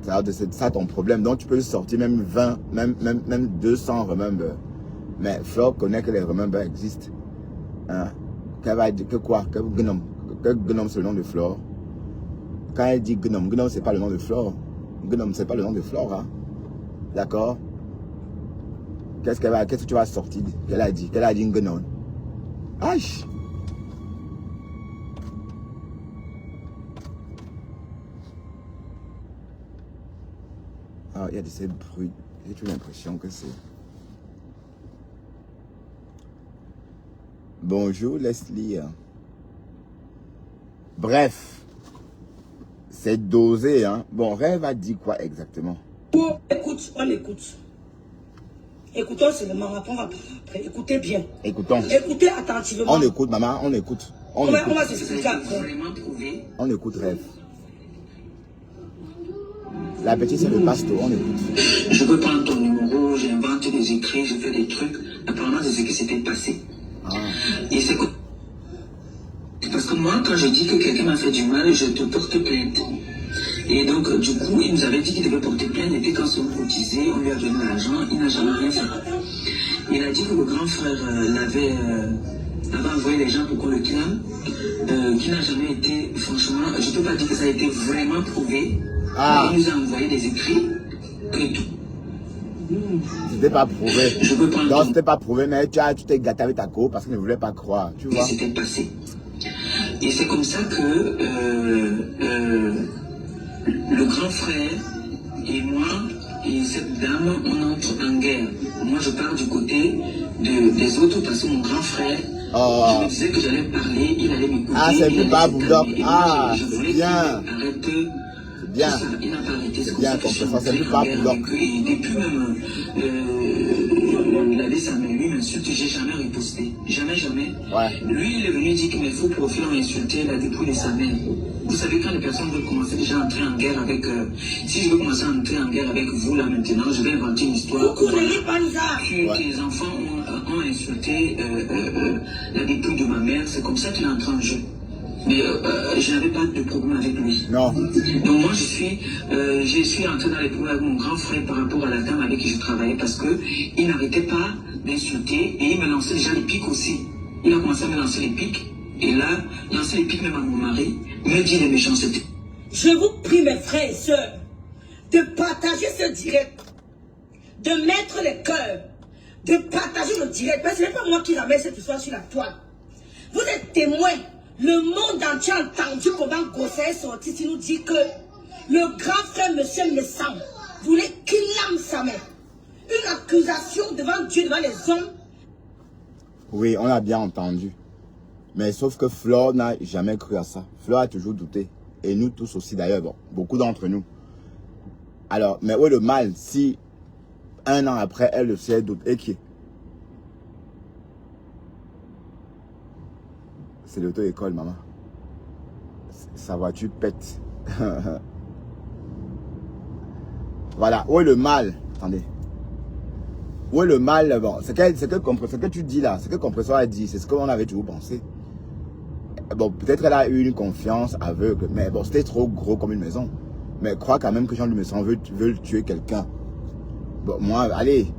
C'est ça ton problème. Donc tu peux sortir même 20, même 200 remember. Mais Flore connaît que les remember existent. Hein? Qu'elle va dire que quoi? Que Gnome c'est le nom de Flore. Quand elle dit Gnome, Gnome c'est pas le nom de Flore. Gnome c'est pas le nom de Flore. Hein? D'accord? Qu'est-ce que tu vas sortir? Qu'elle a dit Gnome. Aïe! Ah, il y a de ces bruits. J'ai toujours l'impression que c'est... Bonjour Leslie. Bref. C'est dosé, hein. Bon, Rêve a dit quoi exactement? Écoute, on écoute. Écoutons seulement, après on va parler après. Écoutez bien. Écoutons. Écoutez attentivement. On écoute, maman, on écoute. On va s'expliquer après. On écoute Rêve. La petite, c'est le pasto, on écoute. Je peux prendre ton numéro, j'invente des écrits, je fais des trucs. Apparemment, c'est ce qui s'était passé. Ah. Et c'est parce que moi, quand je dis que quelqu'un m'a fait du mal, je te porte plainte. Et donc, du coup, il nous avait dit qu'il devait porter plainte. Et puis, quand on cotisait, on lui a donné l'argent, il n'a jamais rien fait. Il a dit que le grand frère avait envoyé les gens pour qu'on le clame, qui n'a jamais été, franchement, je ne peux pas dire que ça a été vraiment prouvé. Ah. Il nous a envoyé des écrits que tout. C'était pas prouvé. Non, c'était pas prouvé, mais tu t'es gâté avec ta co parce qu'il ne voulait pas croire. Tu vois. C'était passé. Et c'est comme ça que le grand frère et moi et cette dame, on entre en guerre. Moi, je pars du côté des autres parce que mon grand frère, je me disais que j'allais parler, il allait m'écouter. Ah, c'est pas Bulldog. Ah, je voulais c'est bien. Arrête. Bien. Il n'a pas arrêté. C'est bien, Compressor, c'est plus pas Bulldog. Et depuis même, il avait sa main, lui m'insulte, j'ai jamais riposté. Jamais. Ouais. Lui, il est venu dire que mes faux profils ont insulté la dépouille de sa mère. Vous savez, quand les personnes veulent commencer déjà à entrer en guerre avec... si je veux commencer à entrer en guerre avec vous, là, maintenant, je vais inventer une histoire. Que les enfants ont insulté la dépouille de ma mère. C'est comme ça qu'il est entré en jeu. Mais je n'avais pas de problème avec lui. Non. Donc moi, je suis entré dans les problèmes avec mon grand frère par rapport à la dame avec qui je travaillais parce qu'il n'arrêtait pas d'insulter et il me lançait déjà les pics aussi. Il a commencé à me lancer les pics. Et là, lancer les pics même à mon mari, me dit des méchancetés. Je vous prie, mes frères et sœurs, de partager ce direct, de mettre les cœurs, de partager le direct. Parce que ce n'est pas moi qui ramène cette histoire sur la toile. Vous êtes témoins. Le monde entier a entendu comment Gosset est sorti. Il nous dit que le grand frère, monsieur Messam, Dieu, devant les hommes. Oui, on a bien entendu. Mais sauf que Flore n'a jamais cru à ça. Flore a toujours douté. Et nous tous aussi d'ailleurs, bon, beaucoup d'entre nous. Alors, mais où est le mal si un an après, elle le sait doute et qui? C'est l'auto-école, maman. Sa voiture pète. Voilà, où est le mal? Attendez. Où est le mal? Bon, ce que tu dis là, ce que Compresseur a dit, c'est ce qu'on avait toujours pensé. Bon, peut-être elle a eu une confiance aveugle, mais bon, c'était trop gros comme une maison. Mais crois quand même que Jean-Louis Messon veut tuer quelqu'un. Bon, moi, allez.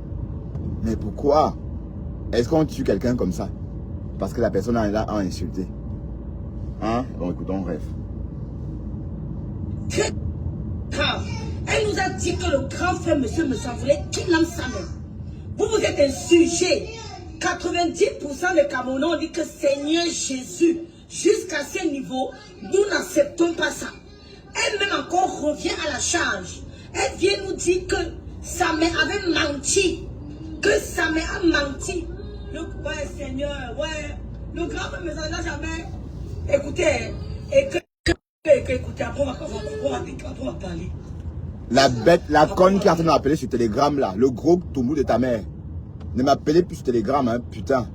Mais pourquoi? Est-ce qu'on tue quelqu'un comme ça? Parce que la personne l'a insulté. Hein? Bon, écoutons, rêve. Très grave. Elle nous a dit que le grand frère, monsieur Messon, voulait qu'il lance sa main. Vous êtes un sujet. 90% des Camerounais ont dit que Seigneur Jésus, jusqu'à ce niveau, nous n'acceptons pas ça. Elle-même encore revient à la charge. Elle vient nous dire que sa mère avait menti. Que sa mère a menti. Ouais, Seigneur, ouais. Le grand frère Messon n'a jamais. Écoutez, écoutez, après on va parler. La bête, la conne qui est en train de m'appeler sur Telegram là, le gros toumou de ta mère. Ne m'appelez plus sur Telegram, hein, putain.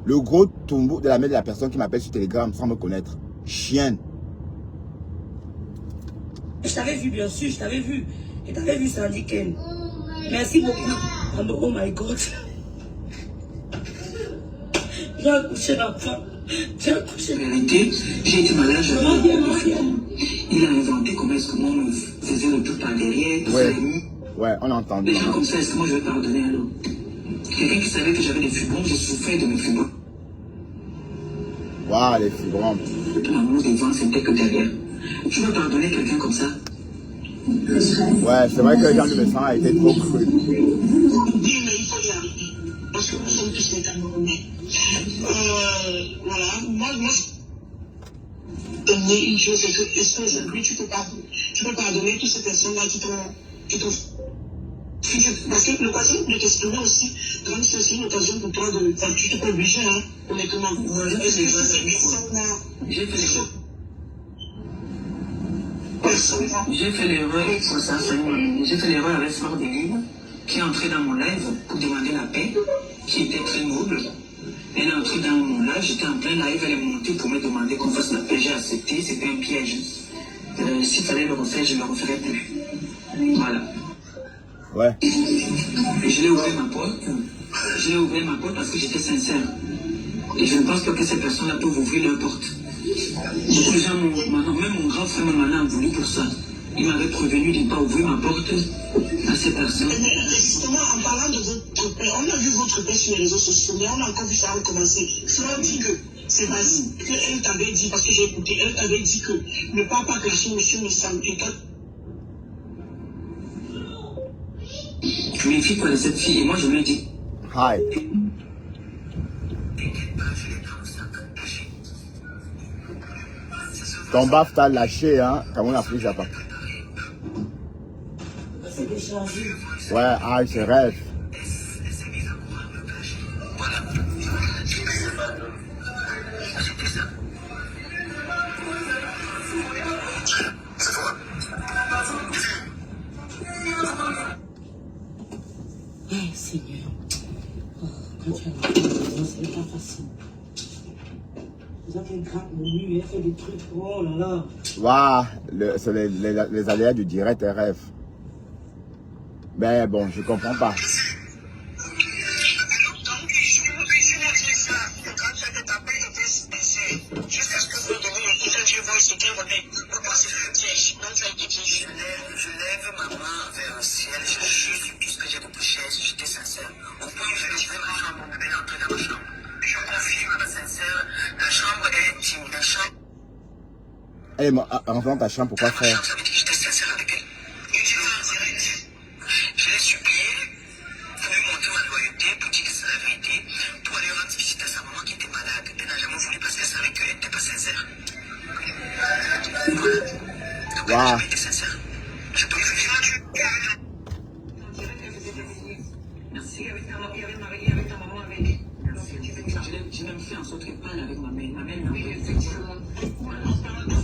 Le gros toumou de la mère de la personne qui m'appelle sur Telegram sans me connaître. Chienne. Je t'avais vu, bien sûr, je t'avais vu. Et t'avais vu Sandy Ken. Merci beaucoup. Oh my God. J'ai accouché l'enfant. J'ai accouché. En réalité, j'ai été malade, j'avais il a inventé comment est-ce que moi me faisait le tout par derrière, tout Ouais. ça. Ouais, on a entendu. Des gens comme ça, est-ce que moi je vais pardonner alors? Quelqu'un qui savait que j'avais des fibrons, j'ai souffert de mes fibrons. Waouh, les fibrons. L'amour devant, c'était que derrière. Tu vas pardonner quelqu'un comme ça? Ouais, c'est vrai que Jean-Louis Messon a été trop cru. Oui, mais il faut y arriver. Parce que nous sommes tous des Camerounais. Voilà, moi, une chose, c'est que est-ce qu'aujourd'hui tu peux pardonner toutes ces personnes-là qui t'ont parce que l'occasion de t'exprimer aussi, comme c'est aussi une occasion pour toi de. Enfin, tu t'es pas obligé, hein, honnêtement. Est-ce que ces personnes-là. J'ai fait l'erreur, pour ça, j'ai fait l'erreur avec Smart Délire, qui est entré dans mon live pour demander la paix, qui était très noble. Elle est entrée dans mon live, j'étais en plein live, elle est montée pour me demander qu'on fasse la paix, j'ai accepté, c'était un piège. S'il fallait le refaire, je ne le referais plus. Voilà. Ouais. Et je l'ai ouvert ma porte. Je l'ai ouvert ma porte parce que j'étais sincère. Et je ne pense pas que ces personnes-là peuvent ouvrir leur porte. Beaucoup de gens, même mon grand frère m'en a voulu pour ça. Il m'avait prévenu de ne pas ouvrir ma porte à ces personnes. Justement, en parlant de votre père, on a vu votre père sur les réseaux sociaux, mais on a encore vu ça recommencer. Cela dit que c'est basique, qu'elle t'avait dit, parce que j'ai écouté, elle t'avait dit que ne pas clasher monsieur Messon. Mes filles connaissaient cette fille et moi je lui ai dit. Hi. Ton baf t'a lâché, hein, comme on a pris Japon. C'est déchargé. Ouais, ah, c'est rêve. Eh, Seigneur. Oh, quand tu as la maison, ce n'est pas facile. Vous avez gratte mon nu, elle fait des trucs. Oh là là. Waouh, c'est les aléas du direct et rêve. Ben bon, je comprends pas. Je lève ma main vers le ciel, je jure tout ce que j'ai de plus cher, j'étais sincère. Au point où je disais vraiment mon bébé entrer dans ma chambre. Je confirme ma sincère, la chambre est intime, la chambre. Elle est rentrée dans ta chambre, pourquoi faire? Ça veut dire que j'étais sincère avec elle. Et j'étais en direct. Je l'ai supplié pour lui montrer ma loyauté, pour dire que c'est la vérité, pour aller rendre visite à sa maman qui était malade. Elle n'a jamais voulu parce qu'elle savait qu'elle n'était pas sincère. Voilà. Donc elle n'a jamais été sincère. Je peux lui faire du. Merci, il y avait ma en sorte qu'elle parle avec ma mère. Ma mère m'a envoyé effectivement. Voilà. Donc,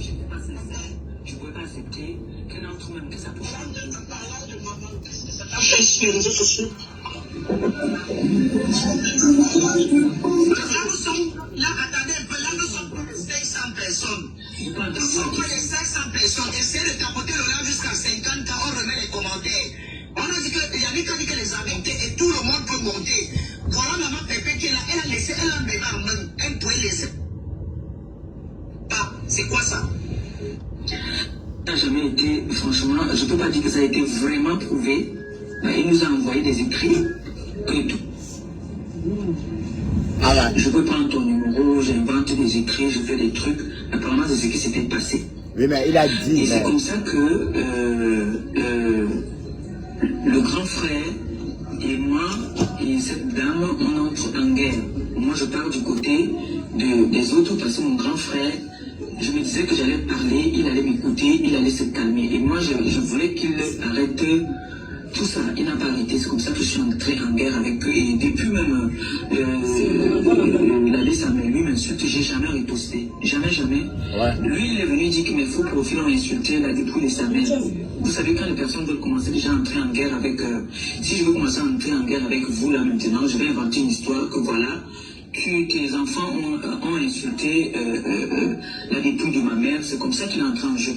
je n'étais pas sincère. Je ne pouvais pas accepter qu'elle entre même, que ça touche à En parlant de maman, qu'est-ce que ça t'a fait sur les réseaux sociaux? Là, attendez un peu, là, nous sommes plus de 500 personnes. Je parle Nous sommes d'enfants. plus de 500 personnes. Essayez de tapoter le live jusqu'à 50 ans, on remet les commentaires. On a dit que Yannick a dit qu'elle les a inventés et tout le monde peut monter. Voilà maman Pépé qui est là, elle a laissé, elle a un bébé en main. Elle pouvait laisser. Ah, c'est quoi ça? Ça n'a jamais été, franchement, je ne peux pas dire que ça a été vraiment prouvé. Mais il nous a envoyé des écrits que tout. Ah là. Je peux prendre ton numéro, j'invente des écrits, je fais des trucs. Apparemment, c'est ce qui s'était passé. Oui, mais il a dit... Et c'est mais- comme ça que le grand frère et moi et cette dame, on entre en guerre. Moi, je pars du côté des autres parce que mon grand frère, je me disais que j'allais parler, il allait m'écouter, il allait se calmer. Et moi, je voulais qu'il arrête tout ça. Il n'a pas arrêté. C'est comme ça que je suis entré en guerre avec eux. Et depuis même l'abbé Samuel, lui m'insulte, j'ai jamais riposté. Jamais, jamais. Ouais. Lui, il est venu dire que mes faux profils ont insulté la dépouille de sa mère. Vous savez, quand les personnes veulent commencer déjà à entrer en guerre avec... si je veux commencer à entrer en guerre avec vous là maintenant, je vais inventer une histoire que voilà, que les enfants ont insulté la dépouille de ma mère. C'est comme ça qu'il est entré en jeu.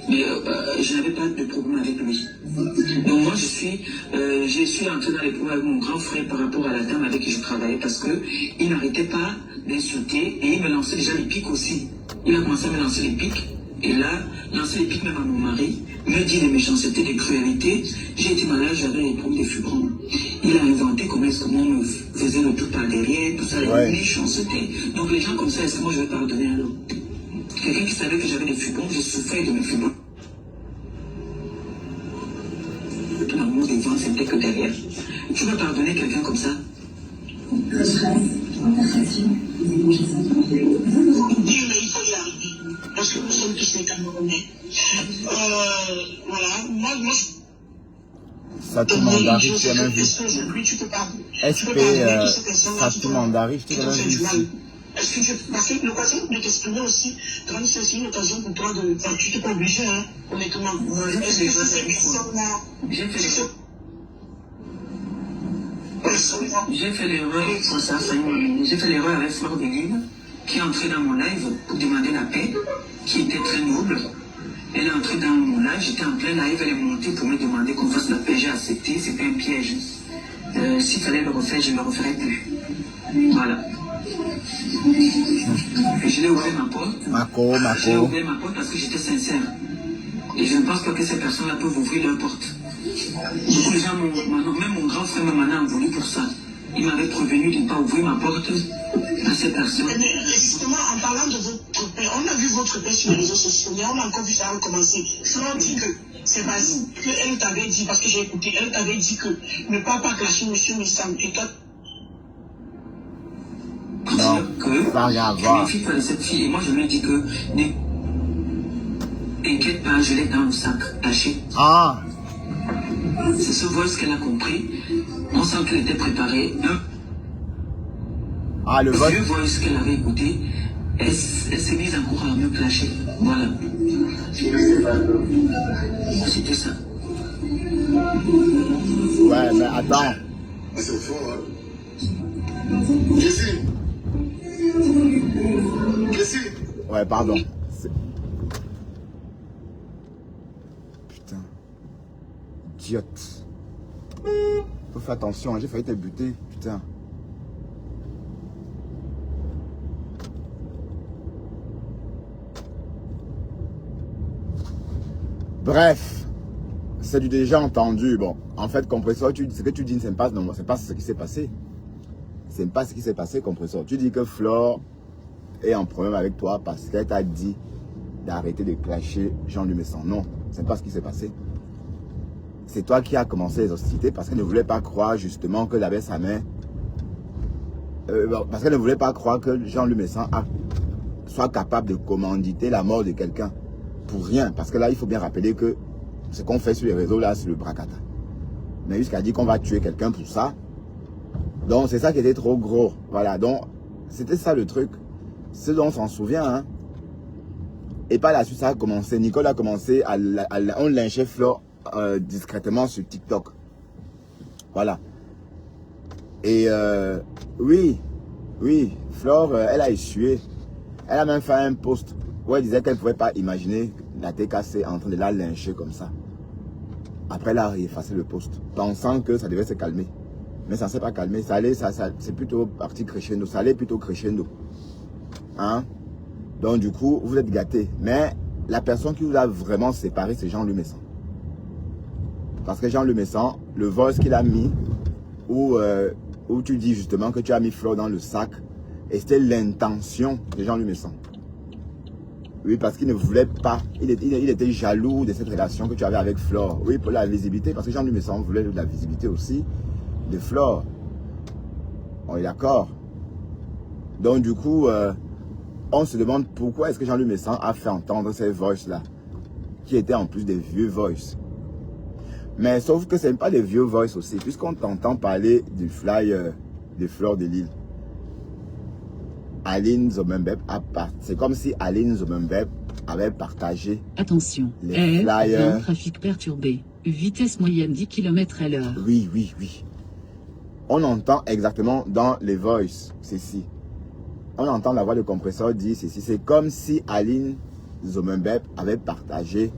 Mais je n'avais pas de problème avec lui. Donc moi, je suis entré dans les problèmes avec mon grand frère par rapport à la dame avec qui je travaillais parce qu'il n'arrêtait pas d'insulter et il me lançait déjà les pics aussi. Il a commencé à me lancer les pics. Et là, lancer les pics même à mon mari, me dit des méchancetés, des cruautés. J'ai été malade, j'avais les problèmes des fibrons. Il a inventé comment est-ce que moi me faisait le tout par derrière, tout ça, Ouais. les méchancetés. Donc les gens comme ça, est-ce que moi je vais pardonner alors? Quelqu'un qui savait que j'avais des fibrons, je souffrais de mes fibrons. L'amour des vents, c'était que derrière. Tu vas pardonner quelqu'un comme ça? Dieu, mais il faut y arriver. Parce que nous sommes tous les Camerounais. Voilà, moi, Satou Mandari, tu as même vu. est-ce qu'aujourd'hui tu peux pas. SP, Satou Mandari, je t'ai quand même vu ici. Est-ce que parce que l'occasion de t'exprimer aussi, quand c'est une occasion pour toi de. Enfin, tu n'es pas obligé, hein, honnêtement. Est-ce que c'est ces personnes-là. J'ai fait l'erreur, j'ai fait l'erreur avec Fleur de Lune, qui est entrée dans mon live pour demander la paix, qui était très noble. Elle est entrée dans mon live, j'étais en plein live, elle est montée pour me demander qu'on fasse la paix, j'ai accepté, c'était un piège. S'il fallait le refaire, je ne le referais plus. Voilà. Et je l'ai ouvert ma porte. Je l'ai ouvert ma porte parce que j'étais sincère. Et je ne pense pas que ces personnes-là peuvent ouvrir leur porte. Beaucoup de gens, même mon grand frère m'en a voulu pour ça. Il m'avait prévenu de ne pas ouvrir ma porte à ces personnes. Mais justement, en parlant de votre paix, on a vu votre paix sur les réseaux sociaux, mais on a encore vu ça recommencer. Florent dit que c'est parce qu'elle t'avait dit, parce que j'ai écouté, elle t'avait dit que ne pas clasher M. Missam. Et toi, Non, que ça n'a rien à je voir. me fie pas de cette fille. Et moi, je lui ai dit que ne t'inquiète pas, je l'ai dans le sac, caché. Ah, C'est ce voice qu'elle a compris. On sent qu'elle était préparée. ah, le vote. Vieux voice qu'elle avait écouté, elle s'est mise encore à me clasher. Voilà. C'était ça. Ouais, mais attends. C'est fort, hein. Jessie. Jessie. Ouais, pardon. Putain. Idiote. Faut faire attention, j'ai failli te buter. Putain. Bref. C'est du déjà entendu. Bon, en fait, Compresseur, ce que tu dis, c'est pas ce qui s'est passé. C'est pas ce qui s'est passé, Compresseur. Tu dis que Flore est en problème avec toi parce qu'elle t'a dit d'arrêter de clasher Jean-Luc Messon. Non, c'est pas ce qui s'est passé. C'est toi qui as commencé les hostilités parce qu'elle ne voulait pas croire justement que l'abbé sa main. Parce qu'elle ne voulait pas croire que Jean-Luc Messon soit capable de commanditer la mort de quelqu'un. Pour rien. Parce que là, il faut bien rappeler que ce qu'on fait sur les réseaux, là, c'est le bracata. Mais jusqu'à dire qu'on va tuer quelqu'un pour ça. Donc, c'est ça qui était trop gros. Voilà. Donc, C'était ça le truc. Ce dont on s'en souvient. Hein. Et par la suite, ça a commencé. Nicole a commencé on lynchait Flore discrètement sur TikTok. Voilà. Et oui, Flore, elle a essuyé. Elle a même fait un post où elle disait qu'elle ne pouvait pas imaginer la TKC en train de la lyncher comme ça. Après, elle a effacé le post, pensant que ça devait se calmer. Mais ça ne s'est pas calmé. C'est plutôt parti crescendo. Ça allait plutôt crescendo. Hein? Donc, du coup, vous êtes gâtés. Mais la personne qui vous a vraiment séparé, c'est Jean-Louis Messan. Parce que Jean-Louis Messan, le voice qu'il a mis, où tu dis justement que tu as mis Flore dans le sac, et c'était l'intention de Jean-Louis Messan. Oui, parce qu'il ne voulait pas, il était jaloux de cette relation que tu avais avec Flore. Oui, pour la visibilité, parce que Jean-Louis Messan voulait de la visibilité aussi de Flore. On est d'accord. Donc du coup, on se demande pourquoi est-ce que Jean-Louis Messan a fait entendre ces voices-là, qui étaient en plus des vieux voices. Mais sauf que ce n'est pas des vieux voices aussi, puisqu'on t'entend parler du flyer de Flore de Lille. Aline Zomembeb c'est comme si Aline Zomembeb avait partagé. Attention, les flyers. Trafic perturbé, vitesse moyenne 10 km/h. Oui. On entend exactement dans les voices, ceci. On entend la voix de compresseur dire ceci. C'est comme si Aline Zomembeb avait partagé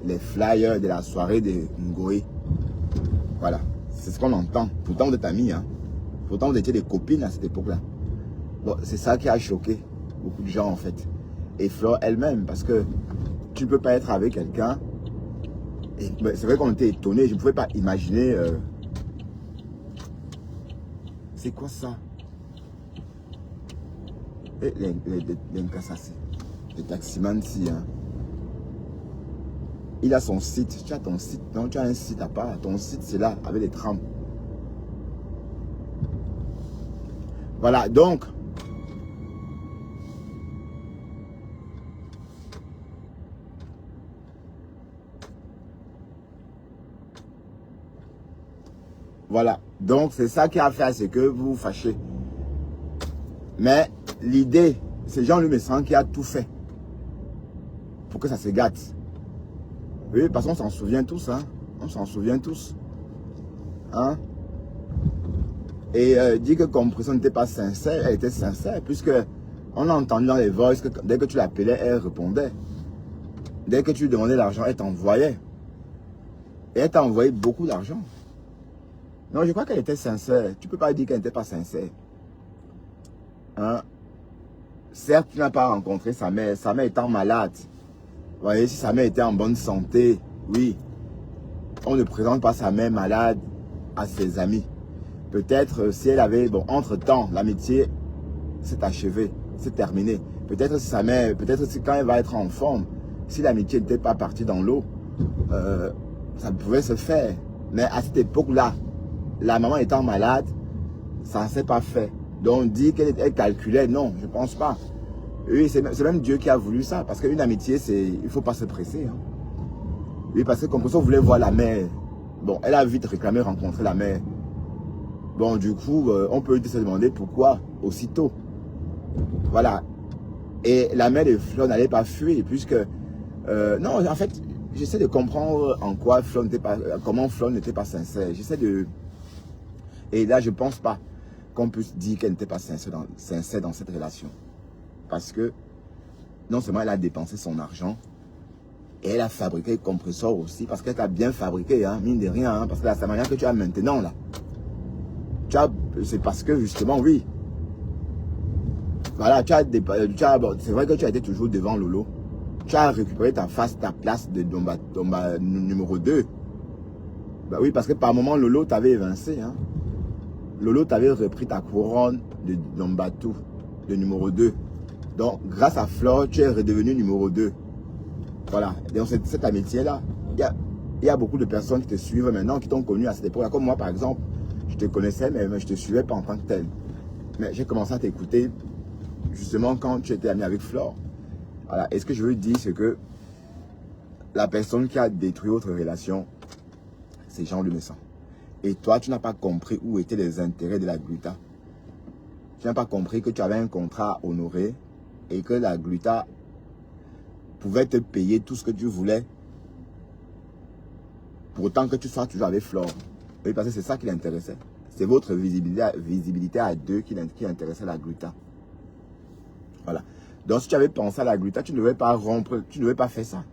les flyers de la soirée de Ngoé. Voilà, c'est ce qu'on entend. Pourtant, vous êtes amis, hein. Pourtant, vous étiez des copines à cette époque-là. Bon, c'est ça qui a choqué beaucoup de gens en fait. Et Flore elle-même, parce que tu ne peux pas être avec quelqu'un. C'est vrai qu'on était étonnés, je ne pouvais pas imaginer. C'est quoi ça? Les taximans ici, hein. Il a son site, tu as ton site, non, tu as un site à part. Ton site c'est là, avec les trams. Voilà, donc. Voilà, donc c'est ça qui a fait, c'est que vous vous fâchez. Mais l'idée, c'est Jean-Louis Messan qui a tout fait pour que ça se gâte. Oui, parce qu'on s'en souvient tous, hein. On s'en souvient tous. Hein. Et dit que Compression n'était pas sincère, elle était sincère, puisque on a entendu dans les voices que dès que tu l'appelais, elle répondait. Dès que tu lui demandais l'argent, elle t'envoyait. Et elle t'a envoyé beaucoup d'argent. Non, je crois qu'elle était sincère. Tu ne peux pas dire qu'elle n'était pas sincère. Hein? Certes, tu n'as pas rencontré sa mère étant malade. Vous voyez, si sa mère était en bonne santé, oui, on ne présente pas sa mère malade à ses amis. Peut-être si elle avait, bon, entre-temps, l'amitié s'est achevée, c'est terminé. Peut-être si sa mère, peut-être si quand elle va être en forme, si l'amitié n'était pas partie dans l'eau, ça pouvait se faire. Mais à cette époque-là, la maman étant malade, ça ne s'est pas fait. Donc on dit qu'elle calculait, non, je ne pense pas. Oui, c'est même Dieu qui a voulu ça, parce qu'une amitié, il ne faut pas se presser. Hein. Oui, parce que Compression voulait voir la mère. Bon, elle a vite réclamé rencontrer la mère. Bon, du coup, on peut se demander pourquoi aussitôt. Voilà. Et la mère de Flore n'allait pas fuir, puisque... non, en fait, j'essaie de comprendre en quoi Flore n'était pas... comment Flore n'était pas sincère. J'essaie de... Et là, je ne pense pas qu'on puisse dire qu'elle n'était pas sincère dans cette relation. Parce que, non seulement elle a dépensé son argent, et elle a fabriqué le compresseur aussi, parce qu'elle t'a bien fabriqué, hein, mine de rien, hein, parce que la manière que tu as maintenant, là, c'est parce que, justement, oui, voilà, c'est vrai que tu as été toujours devant Lolo, tu as récupéré ta place de Domba numéro 2. Bah oui, parce que par moment, Lolo t'avait évincé, hein. Lolo t'avait repris ta couronne de Dombatou, de numéro 2. Donc, grâce à Flore, tu es redevenu numéro 2. Voilà. Donc, cette amitié-là, il y a beaucoup de personnes qui te suivent maintenant, qui t'ont connu à cette époque-là. Comme moi, par exemple, je te connaissais, mais je ne te suivais pas en tant que tel. Mais j'ai commencé à t'écouter, justement, quand tu étais ami avec Flore. Voilà. Et ce que je veux dire, c'est que la personne qui a détruit votre relation, c'est Jean-Louis Messan. Et toi, tu n'as pas compris où étaient les intérêts de la Gluta. Tu n'as pas compris que tu avais un contrat à honorer et que la Gluta pouvait te payer tout ce que tu voulais pour autant que tu sois toujours avec Flore. Oui, parce que c'est ça qui l'intéressait. C'est votre visibilité à deux qui intéressait la Gluta. Voilà. Donc si tu avais pensé à la Gluta, tu ne devais pas rompre, tu ne devais pas faire ça.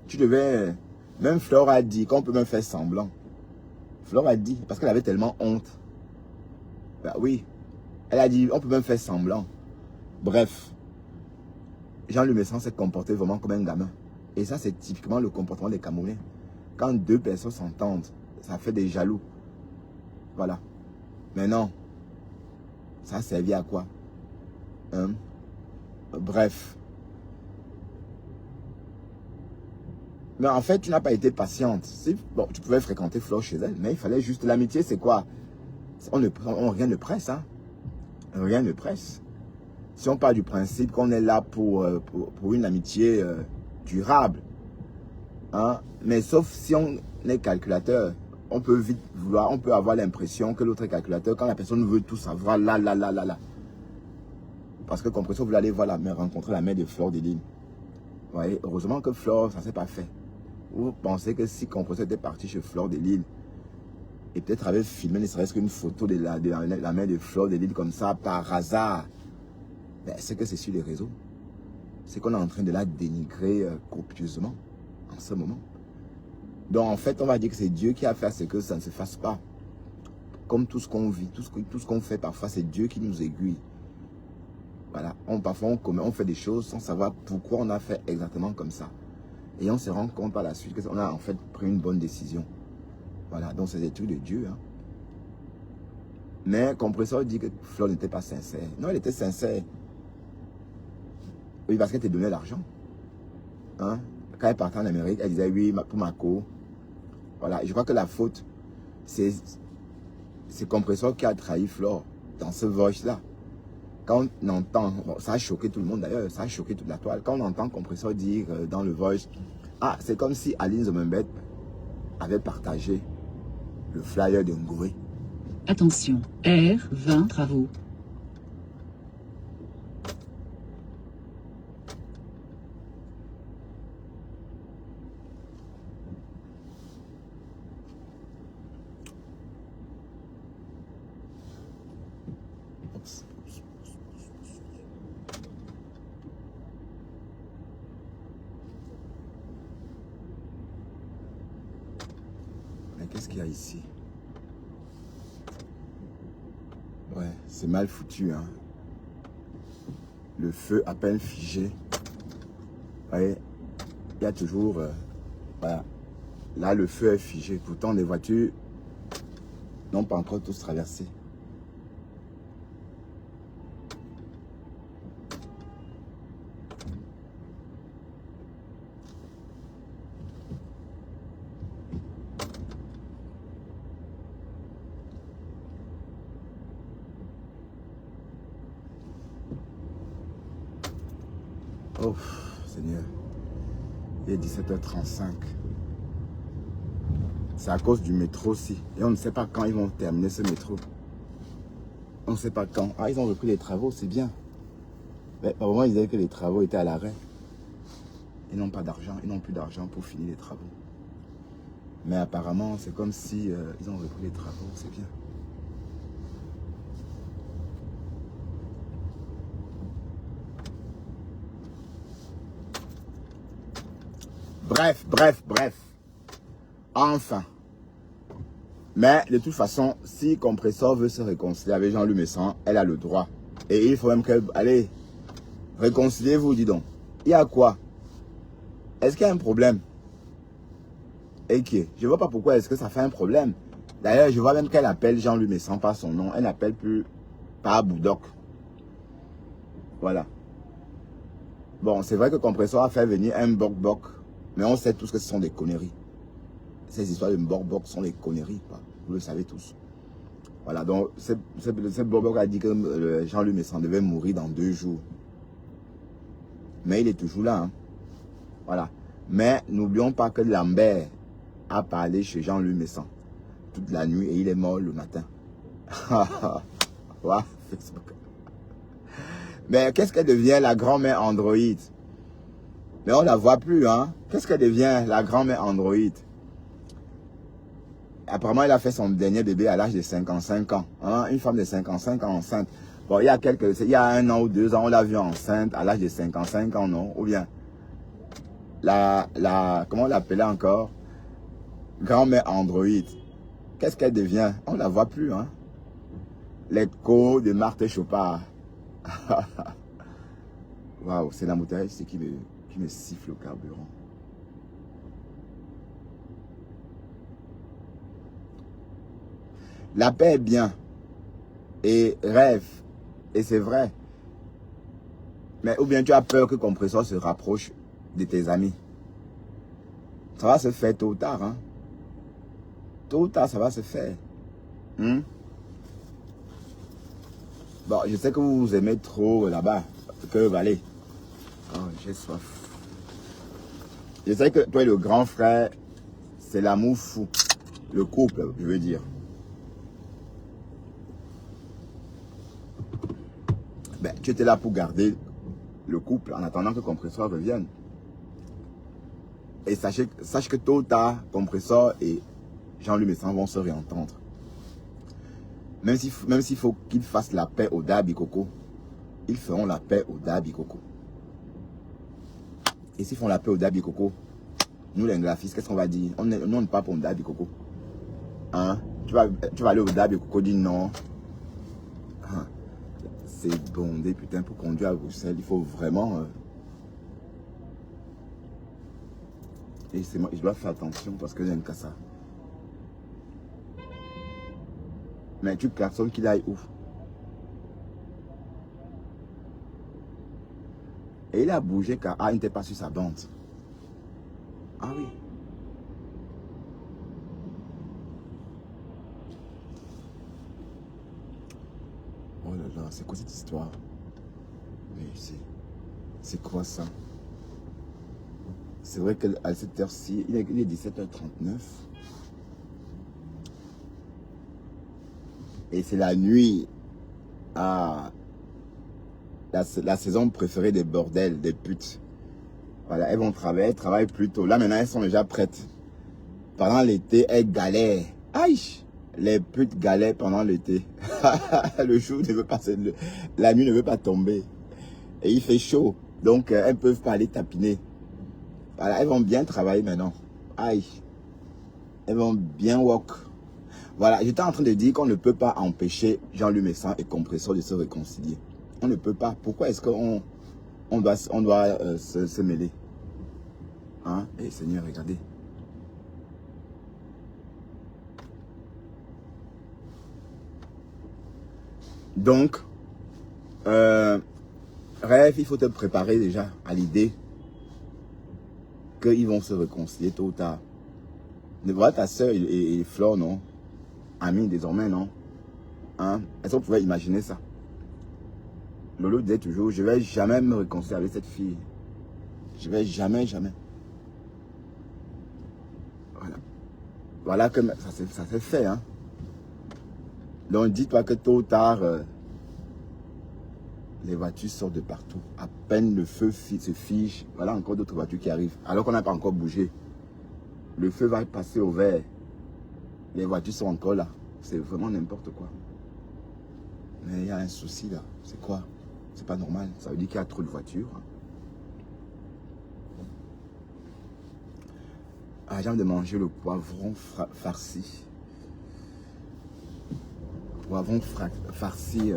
Tu devais... Même Flore a dit qu'on peut même faire semblant. Flore a dit, parce qu'elle avait tellement honte. Ben oui. Elle a dit, on peut même faire semblant. Bref. Jean-Luc Messan s'est comporté vraiment comme un gamin. Et ça, c'est typiquement le comportement des Camerounais. Quand deux personnes s'entendent, ça fait des jaloux. Voilà. Mais non. Ça a servi à quoi? Hein? Bref. Mais en fait, tu n'as pas été patiente. Bon, tu pouvais fréquenter Flore chez elle, mais il fallait juste... L'amitié, c'est quoi? Rien ne presse, hein? Rien ne presse. Si on part du principe qu'on est là pour une amitié durable, hein? Mais sauf si on est calculateur, on peut vite vouloir, on peut avoir l'impression que l'autre est calculateur quand la personne veut tout savoir, là. Parce que Compressor voulait aller voir rencontrer la mère de Flore de Lille. Vous voyez, heureusement que Flore, ça ne s'est pas fait. Vous pensez que si Compressor était parti chez Flore de Lille, et peut-être avait filmé ne serait-ce qu'une photo de la mère de Flore de Lille comme ça, par hasard, ben, c'est que c'est sur les réseaux. C'est qu'on est en train de la dénigrer copieusement en ce moment. Donc en fait, on va dire que c'est Dieu qui a fait ce que ça ne se fasse pas. Comme tout ce qu'on vit, tout ce qu'on fait parfois, c'est Dieu qui nous aiguille. Voilà, parfois on fait des choses sans savoir pourquoi on a fait exactement comme ça. Et on se rend compte par la suite qu'on a en fait pris une bonne décision. Voilà, donc c'est des trucs de Dieu. Hein. Mais Compressor dit que Flore n'était pas sincère. Non, elle était sincère. Oui, parce qu'elle te donnait l'argent. Hein? Quand elle partait en Amérique, elle disait oui, pour ma co. Voilà, je crois que la faute, c'est Compressor qui a trahi Flore dans ce voice-là. Quand on entend, bon, ça a choqué tout le monde d'ailleurs, ça a choqué toute la toile. Quand on entend Compressor dire dans le voice, ah, c'est comme si Aline Zomenbet avait partagé le flyer de Ngoué. Attention, R20 travaux. Mais qu'est-ce qu'il y a ici? Ouais, c'est mal foutu, hein. Le feu à peine figé. Vous voyez, il y a toujours... voilà. Là, le feu est figé. Pourtant, les voitures n'ont pas encore tous traversé. Oh, Seigneur. Il est 17h35. C'est à cause du métro aussi. Et on ne sait pas quand ils vont terminer ce métro. On ne sait pas quand. Ah, ils ont repris les travaux, c'est bien. Mais au moment, ils disaient que les travaux étaient à l'arrêt. Ils n'ont pas d'argent. Ils n'ont plus d'argent pour finir les travaux. Mais apparemment, c'est comme si ils ont repris les travaux. C'est bien. Bref. Enfin. Mais de toute façon, si Compressor veut se réconcilier avec Jean-Luc Messan, elle a le droit. Et il faut même qu'elle... Allez, réconciliez-vous, dis donc. Il y a quoi? Est-ce qu'il y a un problème? Et qui? Je ne vois pas pourquoi est-ce que ça fait un problème. D'ailleurs, je vois même qu'elle appelle Jean-Luc Messan par son nom. Elle n'appelle plus par Boudoc. Voilà. Bon, c'est vrai que Compressor a fait venir un Bok-Bok. Mais on sait tous que ce sont des conneries. Ces histoires de Bok-Bok sont des conneries. Quoi. Vous le savez tous. Voilà, donc ce Bok-Bok a dit que Jean-Luc Messan devait mourir dans 2 jours. Mais il est toujours là. Hein. Voilà. Mais n'oublions pas que Lambert a parlé chez Jean-Luc Messan toute la nuit et il est mort le matin. Voilà, Facebook. Mais qu'est-ce qu'elle devient, la grand-mère Android? Mais on la voit plus, hein. Qu'est-ce qu'elle devient, la grand-mère Android? Apparemment, elle a fait son dernier bébé à l'âge de 55 ans. Hein? Une femme de 55 ans enceinte. Bon, il y a 1 an ou 2 ans, on l'a vue enceinte à l'âge de 55 ans, non? Ou bien, comment on l'appelait encore? Grand-mère Android. Qu'est-ce qu'elle devient? On la voit plus, hein. L'écho de Marthe Chopard. Waouh, c'est l'embouteillage qui me siffle au carburant. La paix est bien. Et rêve. Et c'est vrai. Mais ou bien tu as peur que Compressor se rapproche de tes amis. Ça va se faire tôt ou tard, hein. Tôt ou tard, ça va se faire. Bon, je sais que vous aimez trop là-bas. Que, allez. Oh, j'ai soif. Je sais que toi et le grand frère, c'est l'amour fou. Le couple, je veux dire. Ben, tu étais là pour garder le couple en attendant que Compressor revienne. Et sache que tôt ou tard, Compressor et Jean-Louis Messan vont se réentendre. Même s'il faut qu'ils fassent la paix au Dabi Coco, ils feront la paix au Dabi Coco. Et s'ils font la paix au Dabi Coco, nous les graphistes, qu'est-ce qu'on va dire? On n'est pas pour un Dabi Coco. Hein? Tu vas aller au Dabi Coco, dis non. Hein? C'est bondé, putain, pour conduire à Bruxelles, il faut vraiment... Et c'est moi, je dois faire attention parce que j'aime qu'à ça. Mais tu klaxonnes qu'il aille où? Et il a bougé car il n'était pas sur sa bande. Ah oui. Oh là là, c'est quoi cette histoire? Mais c'est quoi ça? C'est vrai qu'à cette heure-ci, il est 17h39. Et c'est la nuit. Ah, la saison préférée des bordels, des putes. Voilà, elles vont travailler, elles travaillent plus tôt. Là, maintenant, elles sont déjà prêtes. Pendant l'été, elles galèrent. Aïe! Les putes galèrent pendant l'été. Le jour ne veut pas la nuit ne veut pas tomber. Et il fait chaud. Donc, elles ne peuvent pas aller tapiner. Voilà, elles vont bien travailler maintenant. Aïe. Elles vont bien walk. Voilà, j'étais en train de dire qu'on ne peut pas empêcher Jean-Louis Messan et Compressor de se réconcilier. On ne peut pas. Pourquoi est-ce qu'on doit se mêler? Hein? Eh Seigneur, regardez. Donc, rêve, il faut te préparer déjà à l'idée qu'ils vont se réconcilier tôt ou tard. Ne vois ta soeur et Flore, non? Amis désormais, non? Hein? Est-ce qu'on pouvait imaginer ça? Lolo disait toujours, je ne vais jamais me réconcilier avec cette fille. Je ne vais jamais. Voilà. Voilà que ça s'est fait, hein? Donc dis-toi que tôt ou tard, les voitures sortent de partout. À peine le feu se fige, voilà encore d'autres voitures qui arrivent. Alors qu'on n'a pas encore bougé. Le feu va passer au vert. Les voitures sont encore là. C'est vraiment n'importe quoi. Mais il y a un souci là. C'est quoi? C'est pas normal. Ça veut dire qu'il y a trop de voitures. Ah, j'ai envie de manger le poivron farci. Poivron farci.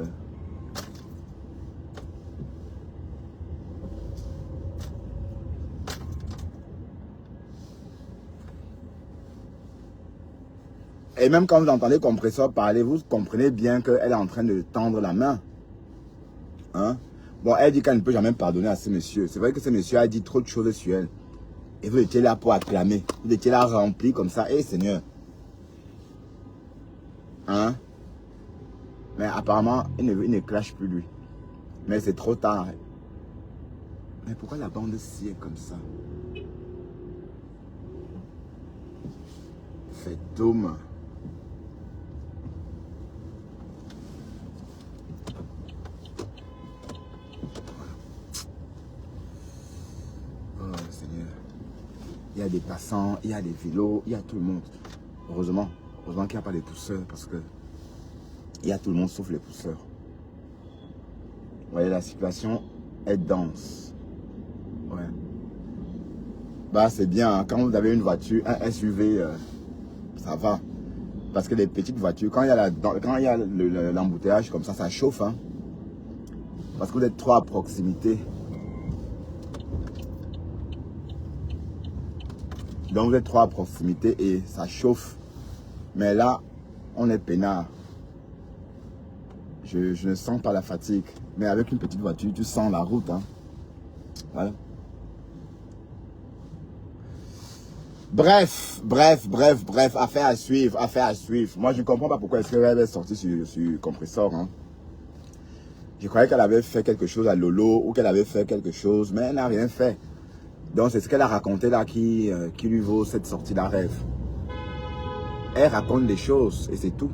Et même quand vous entendez Compressor parler, vous comprenez bien qu'elle est en train de tendre la main. Hein? Bon, elle dit qu'elle ne peut jamais pardonner à ce monsieur. C'est vrai que ce monsieur a dit trop de choses sur elle. Et vous étiez là pour acclamer. Vous étiez là rempli comme ça. Eh Seigneur. Hein? Mais apparemment, il ne clash plus lui. Mais c'est trop tard. Mais pourquoi la bande si est comme ça? Fait dôme. des passants, il y a des vélos, il y a tout le monde. Heureusement qu'il n'y a pas les pousseurs parce que il y a tout le monde sauf les pousseurs. Vous voyez, la situation est dense. Ouais. Bah, c'est bien. Hein. Quand vous avez une voiture, un SUV, ça va. Parce que les petites voitures, quand il y a l'embouteillage comme ça chauffe. Hein. Parce que vous êtes trop à proximité. Donc vous êtes trop à proximité et ça chauffe. Mais là, on est peinard. Je ne sens pas la fatigue. Mais avec une petite voiture, tu sens la route. Hein. Voilà. Bref, affaire à suivre, Moi, je ne comprends pas pourquoi est-ce qu'elle est sortie sur compresseur. Hein. Je croyais qu'elle avait fait quelque chose à Lolo ou qu'elle avait fait quelque chose, mais elle n'a rien fait. Donc, c'est ce qu'elle a raconté là qui lui vaut cette sortie d'un rêve. Elle raconte des choses et c'est tout.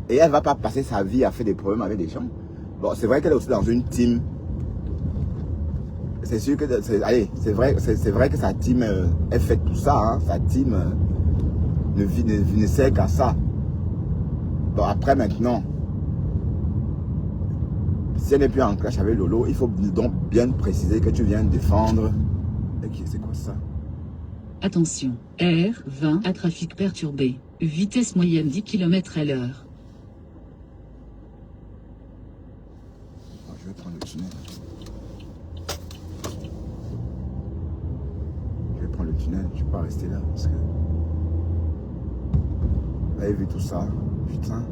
Et elle ne va pas passer sa vie à faire des problèmes avec des gens. Bon, c'est vrai qu'elle est aussi dans une team. C'est sûr que c'est vrai que sa team elle fait tout ça. Hein. Sa team ne sert qu'à ça. Bon, après maintenant, si elle n'est plus en clash avec Lolo, il faut donc bien préciser que tu viens défendre. C'est quoi ça? Attention, R20 à trafic perturbé. Vitesse moyenne 10 km/h. Je vais prendre le tunnel. Je ne peux pas rester là parce que vous avez vu tout ça, putain.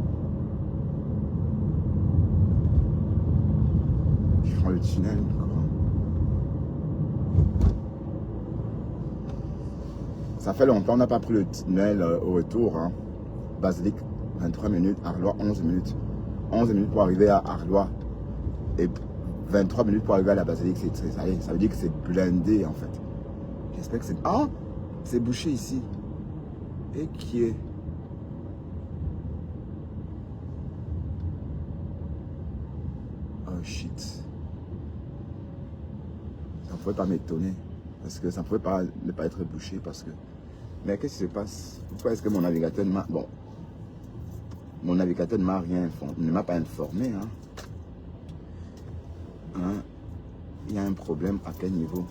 Je prends le tunnel. Ça fait longtemps, on n'a pas pris le tunnel au retour. Hein. Basilique, 23 minutes, Arlois, 11 minutes. 11 minutes pour arriver à Arlois. Et 23 minutes pour arriver à la basilique, ça veut dire que c'est blindé en fait. J'espère que c'est... Ah, c'est bouché ici. Et qui est... Oh shit. Ça ne pouvait pas m'étonner. Parce que ça ne pouvait pas ne pas être bouché. Parce que... Mais qu'est-ce qui se passe? Pourquoi est-ce que mon navigateur ne m'a... Bon. Mon navigateur ne m'a rien informé. Ne m'a pas informé. Hein? Il y a un problème à quel niveau?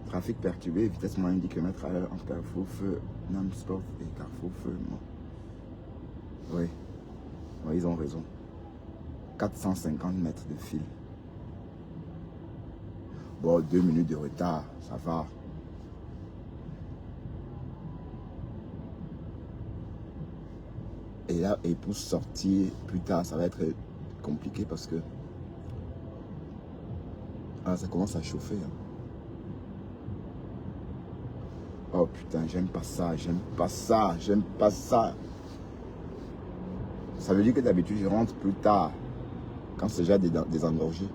Trafic perturbé, vitesse moyenne 10 km/h entre Carrefour Feu, non-stop et Carrefour Feu. Oui, ils ont raison. 450 mètres de fil. Bon, 2 minutes de retard, ça va. Et là, et pour sortir plus tard, ça va être compliqué parce que... Ah, ça commence à chauffer. Hein. Oh putain, j'aime pas ça. Ça veut dire que d'habitude, je rentre plus tard, quand c'est déjà désengorgé.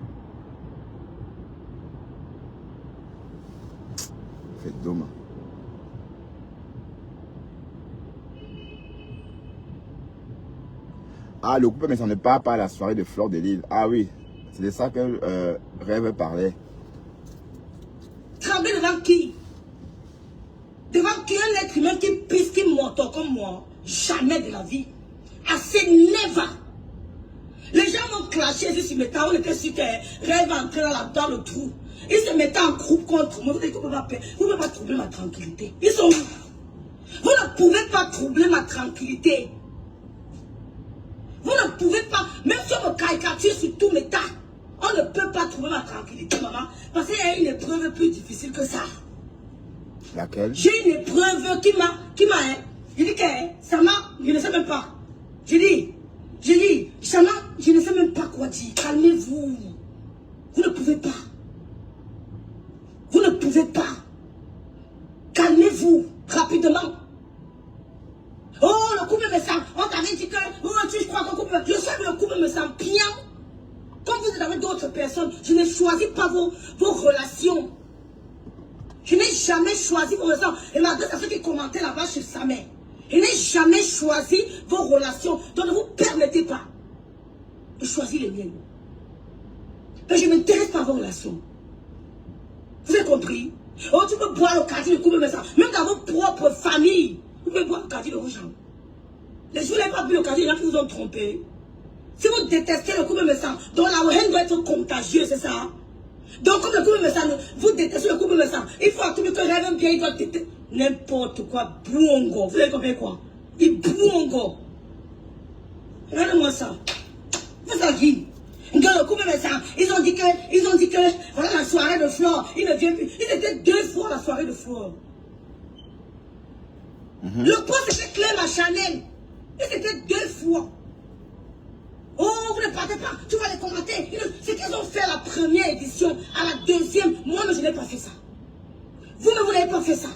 C'est dommage. Ah, le couple, mais ça ne part pas à la soirée de Fleur de Lille. Ah oui, c'est de ça que Rêve parlait. Trembler devant qui? Devant qui un être humain qui pisse, qui m'entend comme moi? Jamais de la vie. Assez never. Les gens m'ont clashé sur mes temps. On était sûr que Rêve entrait dans le trou. Ils se mettaient en groupe contre moi. Vous ne pouvez pas troubler ma tranquillité. Ils sont où? Vous ne pouvez pas troubler ma tranquillité. Vous ne pouvez pas, même si on me caricature sur tous mes tas, on ne peut pas trouver ma tranquillité, maman. Parce qu'il y a une épreuve plus difficile que ça. Laquelle? J'ai une épreuve qui m'a, il dit que Sama, je ne sais même pas. Je dis, Sama, je ne sais même pas quoi dire. Calmez-vous. Vous ne pouvez pas. Vous ne pouvez pas. Calmez-vous, rapidement. Oh, le couple me sent. On t'avait dit que, oh, tu crois que le couple, je sais que le couple me sent bien. Comme vous êtes avec d'autres personnes, je ne choisis pas vos relations. Je n'ai jamais choisi vos relations. Et malgré à ceux qui commentaient là-bas chez sa mère, je n'ai jamais choisi vos relations. Donc ne vous permettez pas de choisir les miennes. Mais je ne m'intéresse pas à vos relations. Vous avez compris? Oh, tu peux boire le quartier de couple, mais ça, même dans vos propres familles, vous pouvez boire le quartier de vos gens. Les gens n'ont pas bu le quartier, il y en a qui vous ont trompé. Si vous détestez le couple médecin, donc la haine doit être contagieuse, c'est ça? Donc, comme le couple médecin, vous détestez le couple médecin, il faut à tout le monde que rêve bien, il doit détester n'importe quoi, bouongo. Vous avez compris quoi? Il bouongo. Regardez-moi ça. Vous savez qui? Le couple médecin, ils ont dit que, voilà la soirée de Flore, il ne vient plus. Ils étaient 2 fois à la soirée de Flore. Le poste était Clem à Chanel. Ils étaient 2 fois. Oh, vous ne partez pas, tu vas les commenter. C'est qu'ils ont fait la première édition, à la deuxième. Moi, je n'ai pas fait ça. Vous-même, vous n'avez pas fait ça.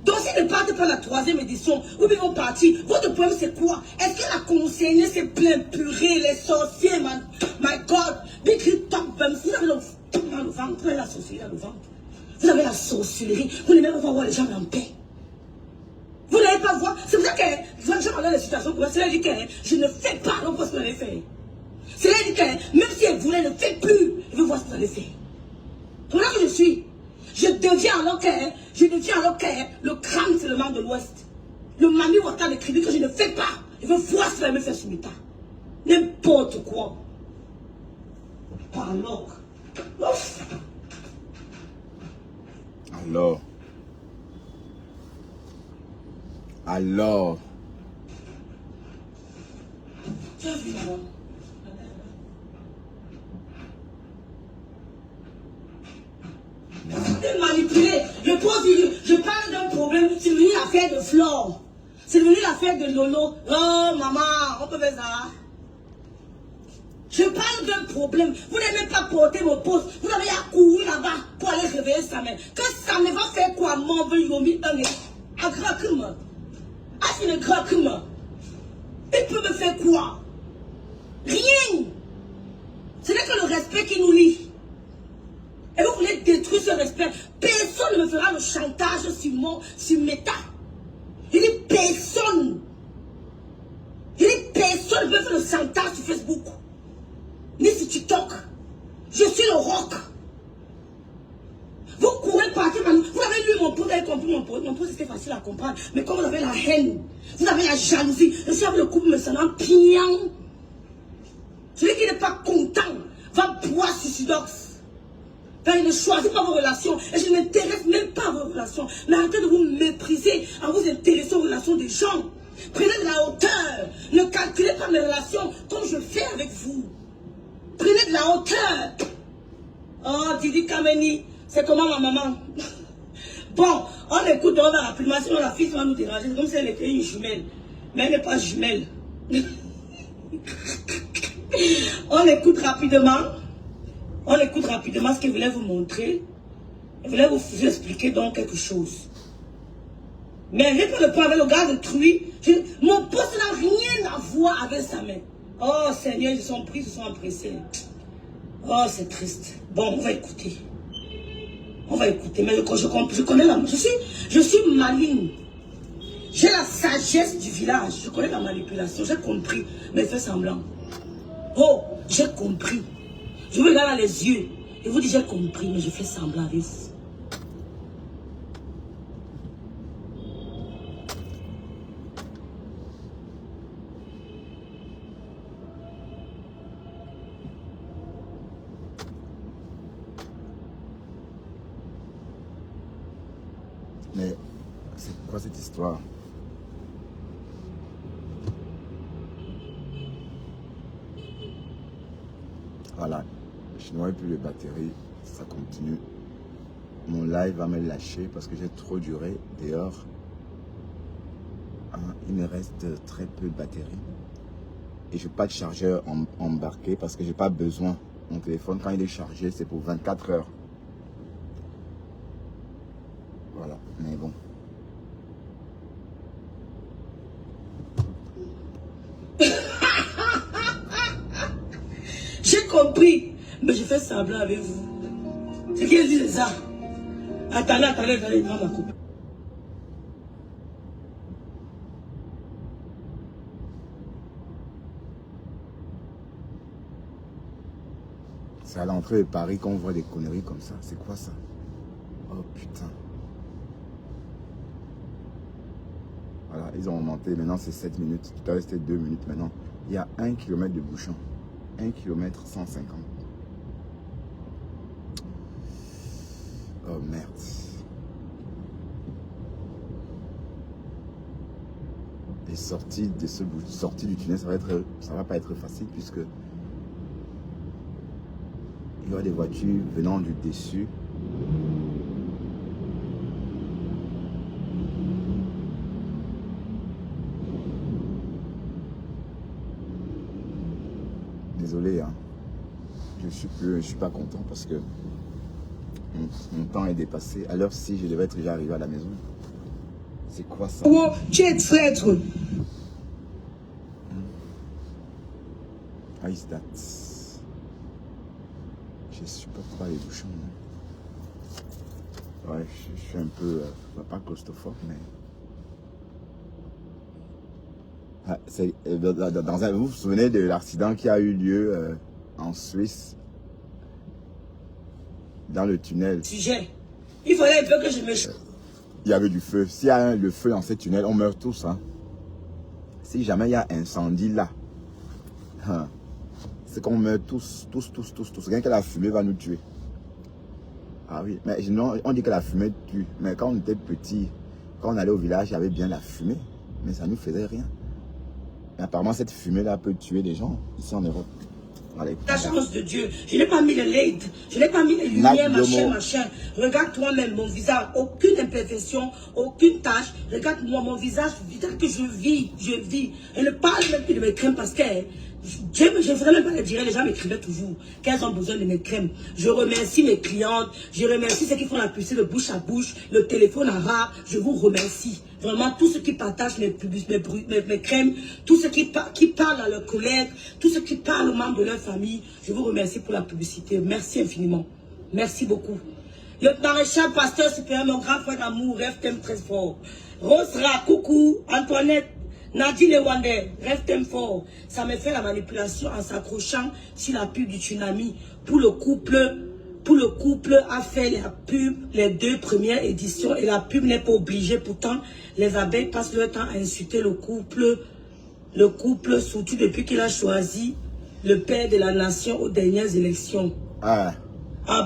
Donc, s'ils ne partent pas à la 3e édition, ou ils vont partir, votre problème, c'est quoi? Est-ce que la conseillère s'est plein purée, les sorciers, my God, Big Top, vous avez le dans le ventre, vous avez la sorcellerie dans le ventre. Vous avez la sorcellerie, vous n'aimez pas voir les gens en paix. Vous n'allez pas voir. C'est pour ça que j'ai parlé de la situation pour moi. C'est là dit que je ne fais pas le poste que vous avez fait. C'est là dit que même si elle voulait, ne fait plus. Je veux voir ce que vous avez fait. C'est là que je suis. Je deviens alors que le crâne seulement de l'Ouest. Le Mami Wata de crédit que je ne fais pas. Je veux voir ce que vous allez me faire sur mes tas. N'importe quoi. Alors. Ouf. Alors. Tu as vu là-bas? C'est manipulé. Le pauvre, je parle d'un problème. C'est devenu l'affaire de Flore. C'est devenu l'affaire de Lolo. Oh, maman, on peut faire ça. Je parle d'un problème. Vous n'avez même pas porté mon poste. Vous avez à courir là-bas pour aller réveiller sa mère. Que sa mère va faire quoi? M'en veut yomi un et un grand crime. Ah, c'est un grand crime. Il peut me faire quoi? Rien. Ce n'est que le respect qui nous lie. Et vous voulez détruire ce respect. Personne ne me fera le chantage sur Meta. Il dit personne. Il dit personne ne peut faire le chantage sur Facebook. Ni sur TikTok. Je suis le rock. Vous courez partir. Vous avez lu mon post, vous avez compris mon post. Mon post c'était facile à comprendre. Mais comme vous avez la haine, vous avez la jalousie. Je suis avec le couple, mais ça n'a pian. Celui qui n'est pas content va boire Suicidox. Car il ne choisit pas vos relations. Et je ne m'intéresse même pas à vos relations. Mais arrêtez de vous mépriser en vous intéressant aux relations des gens. Prenez de la hauteur. Ne calculez pas mes relations comme je fais avec vous. Prenez de la hauteur. Oh, Didi Kameni, c'est comment ma maman? Bon, on écoute, on va rapidement, sinon la fille va nous déranger. C'est comme si elle était une jumelle. Mais elle n'est pas jumelle. On écoute rapidement. On écoute rapidement ce qu'il voulait vous montrer. Il voulait vous expliquer donc quelque chose. Mais rien que le point avec le gars de Truy, mon poste n'a rien à voir avec sa mère. Oh Seigneur, ils sont pris, ils se sont empressés. Oh, c'est triste. Bon, on va écouter. On va écouter. Mais je connais la... Je suis maligne. J'ai la sagesse du village. Je connais la manipulation. J'ai compris. Mais fais semblant. Oh, j'ai compris. Je vous regarde dans les yeux. Et vous dites j'ai compris, mais je fais semblant avec vous. Mais c'est quoi cette histoire? Voilà, je n'aurai plus de batterie, ça continue. Mon live va me lâcher parce que j'ai trop duré. D'ailleurs, il me reste très peu de batterie. Et je n'ai pas de chargeur embarqué parce que je n'ai pas besoin. Mon téléphone, quand il est chargé, c'est pour 24 heures. Voilà, mais bon. J'ai compris, mais je fais semblant avec vous. C'est qui dit ça? Attendez, prends ma coupe. C'est à l'entrée de Paris qu'on voit des conneries comme ça. C'est quoi ça? Oh. Putain. Voilà, ils ont augmenté. Maintenant, c'est 7 minutes. Tout à l'heure, c'était 2 minutes. Maintenant, il y a 1 km de bouchon. 1 km 150. Oh merde. Et sortie du tunnel, ça va pas être facile puisque il y aura des voitures venant du dessus. Désolé, hein. Je suis pas content parce que mon temps est dépassé. À l'heure-ci, je devais être déjà arrivé à la maison. C'est quoi ça? Oh, tu es traître. How is that? Je supporte pas les bouchons. Hein. Ouais, je suis un peu, pas claustrophobe, mais... Ah, vous vous souvenez de l'accident qui a eu lieu en Suisse, dans le tunnel? Sujet. Il fallait un peu que je me... Il y avait du feu. S'il y a le feu dans ce tunnel, on meurt tous. Hein. Si jamais il y a incendie là, hein, c'est qu'on meurt tous. Rien que la fumée va nous tuer. Ah oui, mais non, on dit que la fumée tue. Mais quand on était petit, quand on allait au village, il y avait bien la fumée. Mais ça ne nous faisait rien. Mais apparemment, cette fumée-là peut tuer des gens ici en Europe. Allez, la chance de Dieu. Je n'ai pas mis le LED. Je n'ai pas mis les lumières, machin. Regarde toi-même mon visage. Aucune imperfection, aucune tache. Regarde-moi mon visage. Visage que je vis. Je ne parle même plus de mes crèmes parce que je ne voudrais même pas le dire. Les gens m'écrivaient toujours qu'elles ont besoin de mes crèmes. Je remercie mes clientes. Je remercie ceux qui font la publicité de bouche à bouche. Le téléphone arabe. Je vous remercie. Vraiment, tous ceux qui partagent mes crèmes, tous ceux qui parlent à leurs collègues, tous ceux qui parlent aux membres de leur famille, je vous remercie pour la publicité. Merci infiniment. Merci beaucoup. Le maréchal pasteur supérieur, mon grand frère d'amour, rêve t'aime très fort. Rosera, coucou, Antoinette, Nadine et Wandé, rêve t'aime fort. Ça me fait la manipulation en s'accrochant sur la pub du tsunami pour le couple. Pour le couple a fait la pub, les 2 premières éditions, et la pub n'est pas obligée. Pourtant, les abeilles passent leur temps à insulter le couple, surtout depuis qu'il a choisi le père de la nation aux dernières élections. Ah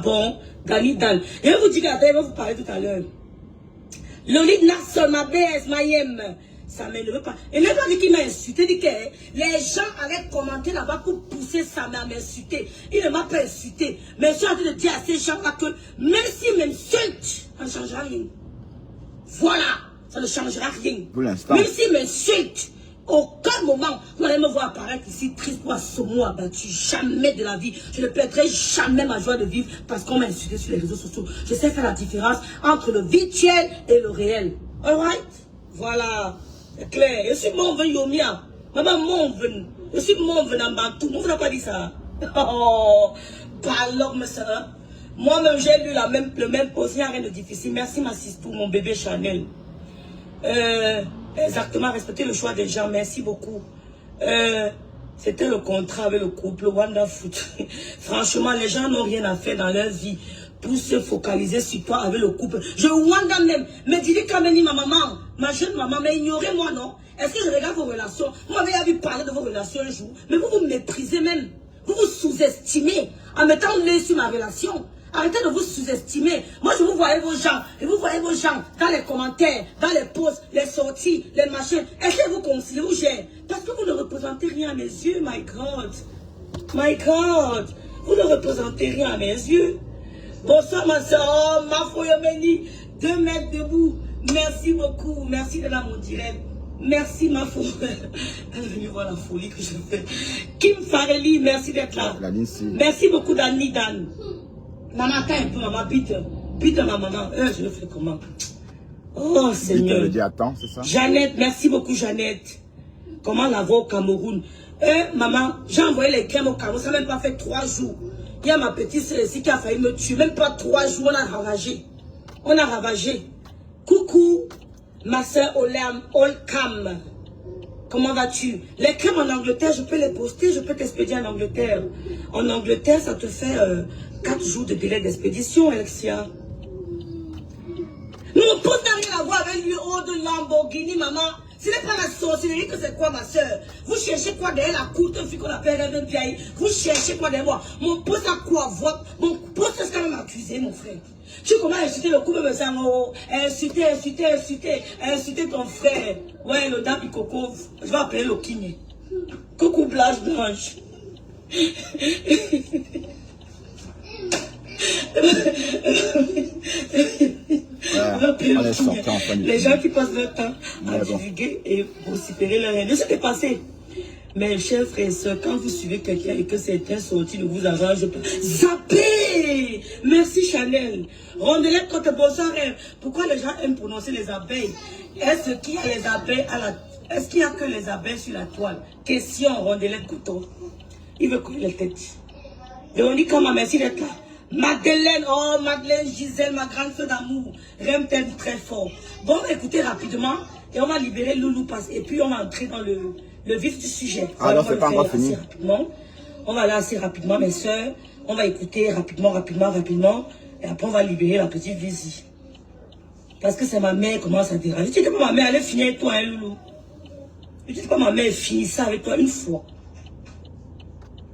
bon, Gani Dan. Je vais vous dire, je vais vous parler tout à l'heure. Lolite Nasson, ma BS, Mayem. Ça ne m'énerve pas. Et même pas dit qu'il m'a insulté, dit que les gens allaient commenter là-bas pour pousser sa mère à m'insulter. Il ne m'a pas insulté. Mais je suis en train de dire à ces gens-là que même s'ils m'insultent, ça ne changera rien. Voilà, ça ne changera rien. Pour l'instant. Même s'ils m'insultent, aucun moment, vous allez me voir apparaître ici triste ou assommé, abattu. Jamais de la vie. Je ne perdrai jamais ma joie de vivre parce qu'on m'a insulté sur les réseaux sociaux. Je sais faire la différence entre le virtuel et le réel. Alright? Voilà. C'est clair. Je suis mon Yomia. Maman, mon je suis mon en Bantou. On ne vous pas dit ça. Oh, pas l'homme, ça. Moi-même, j'ai lu le même poste. Il n'y a rien de difficile. Merci, ma sister, mon bébé Chanel. Exactement, respecter le choix des gens. Merci beaucoup. C'était le contrat avec le couple Wanda Foot. Franchement, les gens n'ont rien à faire dans leur vie pour se focaliser sur toi avec le couple. Je Wanda même. Mais dis quand même, ma maman, ma jeune maman, mais ignorez-moi, non? Est-ce que je regarde vos relations? Vous m'avez vu parler de vos relations un jour, mais vous vous méprisez même. Vous vous sous-estimez en mettant l'œil sur ma relation. Arrêtez de vous sous-estimer. Moi, je vous voyais vos gens. Et vous voyez vos gens dans les commentaires, dans les posts, les sorties, les machins. Est-ce que vous considérez où j'ai? Parce que vous ne représentez rien à mes yeux, my God. My God. Vous ne représentez rien à mes yeux. Bonsoir, ma soeur. Oh, ma Foyomeni. 2 mètres debout. Merci beaucoup. Merci de la mon direct. Merci, ma folie. Elle est venue voir la folie que je fais. Kim Fareli, merci d'être là. Merci beaucoup, Dani Dan. Maman, attends un peu, maman, bite ma maman. Je le fais comment? Oh, Seigneur. Le dit attends, c'est ça? Jeannette, merci beaucoup, Jeannette. Comment la voix au Cameroun? Maman, j'ai envoyé les crèmes au Cameroun, ça n'a même pas fait 3 jours. Il y a ma petite sœur ici qui a failli me tuer. Même pas 3 jours, on a ravagé. On a ravagé. Coucou, ma soeur Olcam. Comment vas-tu? Les crèmes en Angleterre, je peux les poster, je peux t'expédier en Angleterre. En Angleterre, ça te fait 4 jours de délai d'expédition, Alexia. Ford, Lamborghini, maman. Ce n'est pas la sorcellerie que c'est quoi, ma soeur? Vous cherchez quoi derrière la courte fille qu'on appelle Rêve Vieille? Vous cherchez quoi derrière moi? Mon poste à quoi vote? Mon poste est quand même accusé, mon frère. Tu commences à insulter le couple, me disant, oh, insulter ton frère. Ouais, le dame Coco, je vais appeler le kiné. Coucou Blanche Blanche. Les gens qui passent leur temps à divulguer et vociférer leur haine. Ce qui est passé. Mais chers frères et sœurs, quand vous suivez quelqu'un et que certains sorties ne vous arrangent pas, zappez! Merci Chanel. Rondelette contre bonsoir. Pourquoi les gens aiment prononcer les abeilles? Est-ce qu'il y a les abeilles à la... Est-ce qu'il n'y a que les abeilles sur la toile? Question, Rondelette Couteau. Il veut couler la tête. Véronique, comment merci d'être là. Madeleine, oh Madeleine, Gisèle, ma grande soeur d'amour. Rem t'aime très fort. Bon, écoutez rapidement et on va libérer Loulou et puis on va entrer dans le vif du sujet. Ah non, c'est pas encore fini. On va aller assez rapidement, mes soeurs. On va écouter rapidement. Et après, on va libérer la petite Vizi. Parce que c'est ma mère qui commence à déranger. Tu dis pas ma mère, elle est finie avec toi, hein, Loulou. Tu dis pas ma mère finit ça avec toi une fois.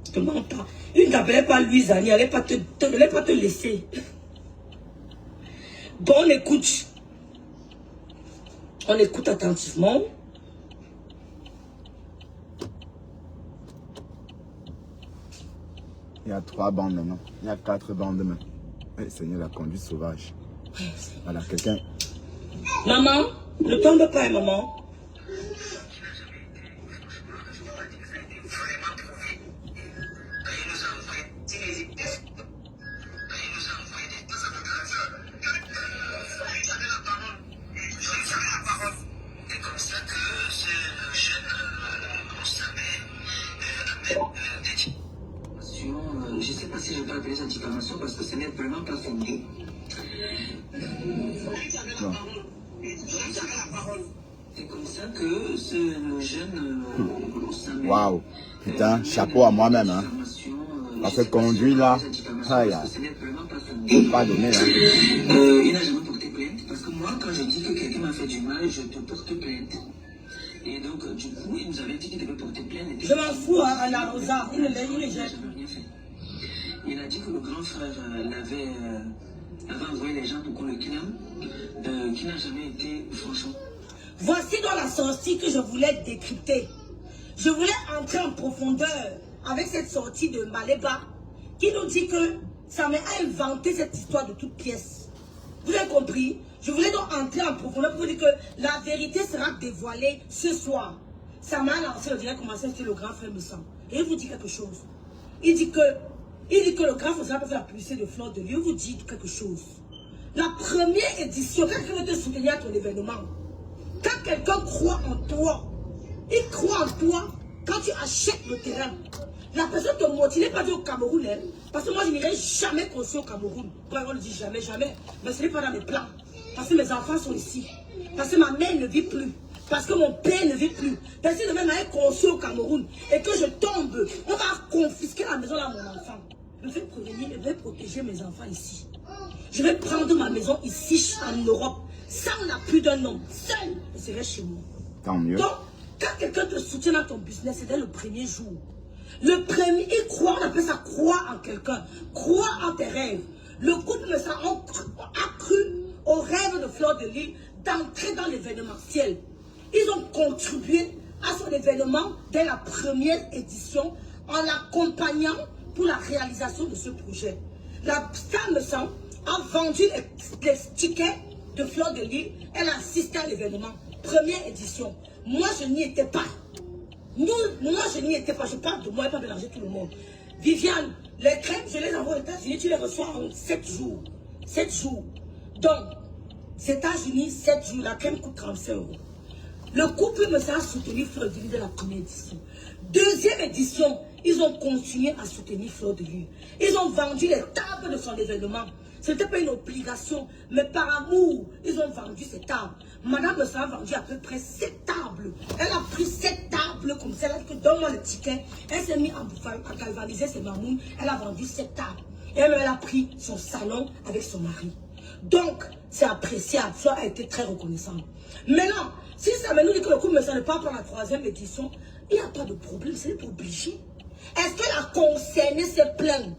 Je te mens pas. Une t'appelait pas Louise Annie, elle n'allait pas te laisser. Bon, on écoute. On écoute attentivement. Il y a 3 bandes maintenant. Il y a 4 bandes maintenant. Eh, Seigneur, la conduite sauvage. Voilà, quelqu'un. Maman, ne tombe pas, maman. Je ne sais pas si je peux appeler ça diffamation parce que ce n'est vraiment pas fondé. C'est comme ça que ce jeune Waouh, putain, chapeau à moi-même, hein. Parce que conduit là, ça y a. Pas donné, hein. Il n'a jamais porté plainte parce que moi, quand je dis que quelqu'un m'a fait du mal, je te porte plainte. Et donc, du coup, il nous avait dit qu'il devait porter plainte. Je m'en fous, hein, Anna Rosa, il est jeune. Il a dit que le grand frère avait envoyé les gens pour qu'on le clame, qui n'a jamais été franchement. Voici dans la sortie que je voulais décrypter. Je voulais entrer en profondeur avec cette sortie de Maléba qui nous dit que Samé a inventé cette histoire de toutes pièces. Vous avez compris? Je voulais donc entrer en profondeur pour vous dire que la vérité sera dévoilée ce soir. Samé a lancé le direct commencé sur le grand frère Moussa. Et il vous dit quelque chose. Il dit que le grand frère peut faire la publicité de Fleur de Lys. Il vous dit quelque chose. La première édition, quand quelqu'un veut te soutenir à ton événement, quand quelqu'un croit en toi, il croit en toi quand tu achètes le terrain. La personne te motive, pas dit au Cameroun, hein, parce que moi je n'irai jamais construire au Cameroun. Pourquoi on le dit jamais, mais ce n'est pas dans mes plans. Parce que mes enfants sont ici. Parce que ma mère ne vit plus. Parce que mon père ne vit plus. Parce que demain, je vais construire au Cameroun et que je tombe, on va confisquer la maison à mon enfant. Je vais prévenir, je vais protéger mes enfants ici. Je vais prendre ma maison ici en Europe. Ça, on n'a plus d'un nom. Seul, je serai chez moi. Tant mieux. Donc, quand quelqu'un te soutient dans ton business, c'est dès le premier jour. Le premier, il croit, on appelle ça croire en quelqu'un. Croire en tes rêves. Le couple me sera accru au rêve de Fleur de Lys d'entrer dans l'événementiel. Ils ont contribué à son événement dès la première édition en l'accompagnant pour la réalisation de ce projet. La femme a vendu les tickets de Fleur de Lys. Elle a assisté à l'événement. Première édition. Moi, je n'y étais pas. Moi, je n'y étais pas. Je parle de moi et pas mélanger tout le monde. Viviane, les crèmes, je les envoie aux États-Unis. Tu les reçois en 7 jours. 7 jours. Donc, États-Unis, 7 jours. La crème coûte 35 €. Le couple me sera soutenu Fleur de Lys de la première édition. Deuxième édition, ils ont continué à soutenir Fleur de Lys. Ils ont vendu les tables de son événement. Ce n'était pas une obligation, mais par amour, ils ont vendu ces tables. Madame me a vendu à peu près 7 tables. Elle a pris 7 tables comme ça. Elle a dit que donne-moi le ticket. Elle s'est mise à galvaniser ses mamounes. Elle a vendu 7 tables. Et elle a pris son salon avec son mari. Donc, c'est appréciable. Fleur a été très reconnaissante. Maintenant, si ça me nous dit que le couple ne pas pour la 3e édition, il n'y a pas de problème, c'est pas obligé. Est-ce que la concernée se plaint?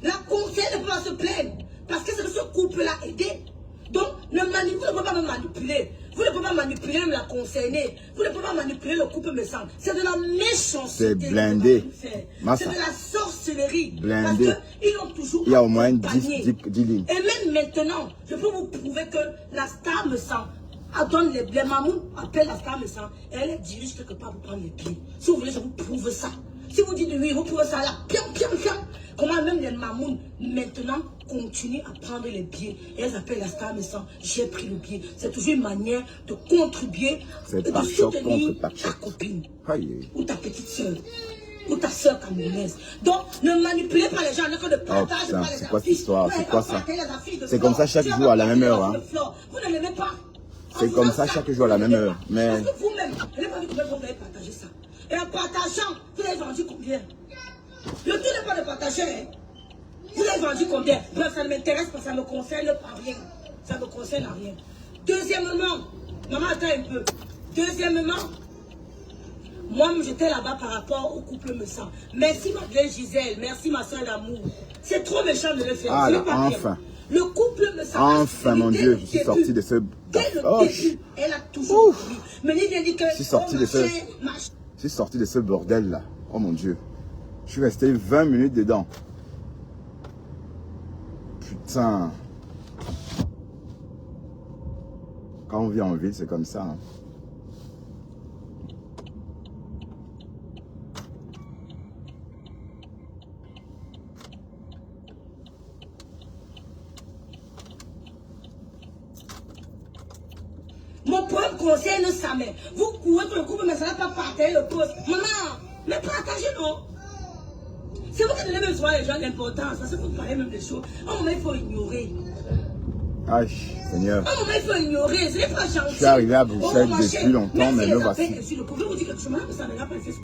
La concernée ne peut pas se plaindre. Parce que c'est que ce couple l'a aidé. Donc, vous ne pouvez pas me manipuler. Vous ne pouvez pas manipuler même la concernée. Vous ne pouvez pas manipuler le couple me semble. C'est de la méchanceté. C'est blindé. C'est de la sorcellerie. Blindé. Parce qu'ils ont toujours. Il y a au moins 10 lignes. Et même maintenant, je peux vous prouver que la star me semble. Donne les mamoun appelle la star me semble. Et elle les dirige quelque part pour prendre les pieds. Si vous voulez, je vous prouve ça. Si vous dites oui, vous prouvez ça là. Piam. Comment même les mamounes maintenant continuent à prendre les billets. Et elles appellent la star me semble. J'ai pris le billet. C'est toujours une manière de contribuer et de soutenir ta copine. Ou ta petite soeur. Ou ta soeur camerounaise. Donc, ne manipulez pas les gens, ne que de partage pas les affiches. C'est quoi cette histoire? C'est quoi ça? C'est comme ça chaque jour à la même heure. Hein. Vous ne l'aimez pas. C'est comme ça chaque jour à la même heure. Mais... Parce que vous-même, je n'ai pas vu combien vous avez partagé ça. Et en partageant, vous avez vendu combien? Le tout n'est pas de partager. Hein. Vous avez vendu combien? Bref, ça ne m'intéresse pas, ça ne me concerne pas rien. Ça ne me concerne à rien. Deuxièmement, maman attends un peu. Deuxièmement, moi j'étais là-bas par rapport au couple me sent. Merci ma belle Gisèle, merci ma soeur d'amour. C'est trop méchant de le faire. Ah là, enfin. Le couple me sent. Enfin, mon Dieu, je suis sorti de ce... Dès le début, elle a toujours dit. Mais il dit que... Je suis sorti de ce... Je suis sorti de ce bordel là. Oh mon Dieu. Je suis resté 20 minutes dedans. Putain. Quand on vit en ville, c'est comme ça. Hein. Mon problème concerne sa mère. Vous courez que le couple ne sera pas partager le poste. Maman, mais partagez non. C'est vous qui donnez même souvent les gens l'importance. Parce que vous parlez même des choses. Un moment, il faut ignorer. Aïe, Seigneur. Un moment, il faut ignorer. Ce n'est pas gentil. Je suis arrivé à Bruxelles depuis longtemps, mais le voici. Je peux vous dire quelque chose. Maintenant que ça ne l'a pas fait.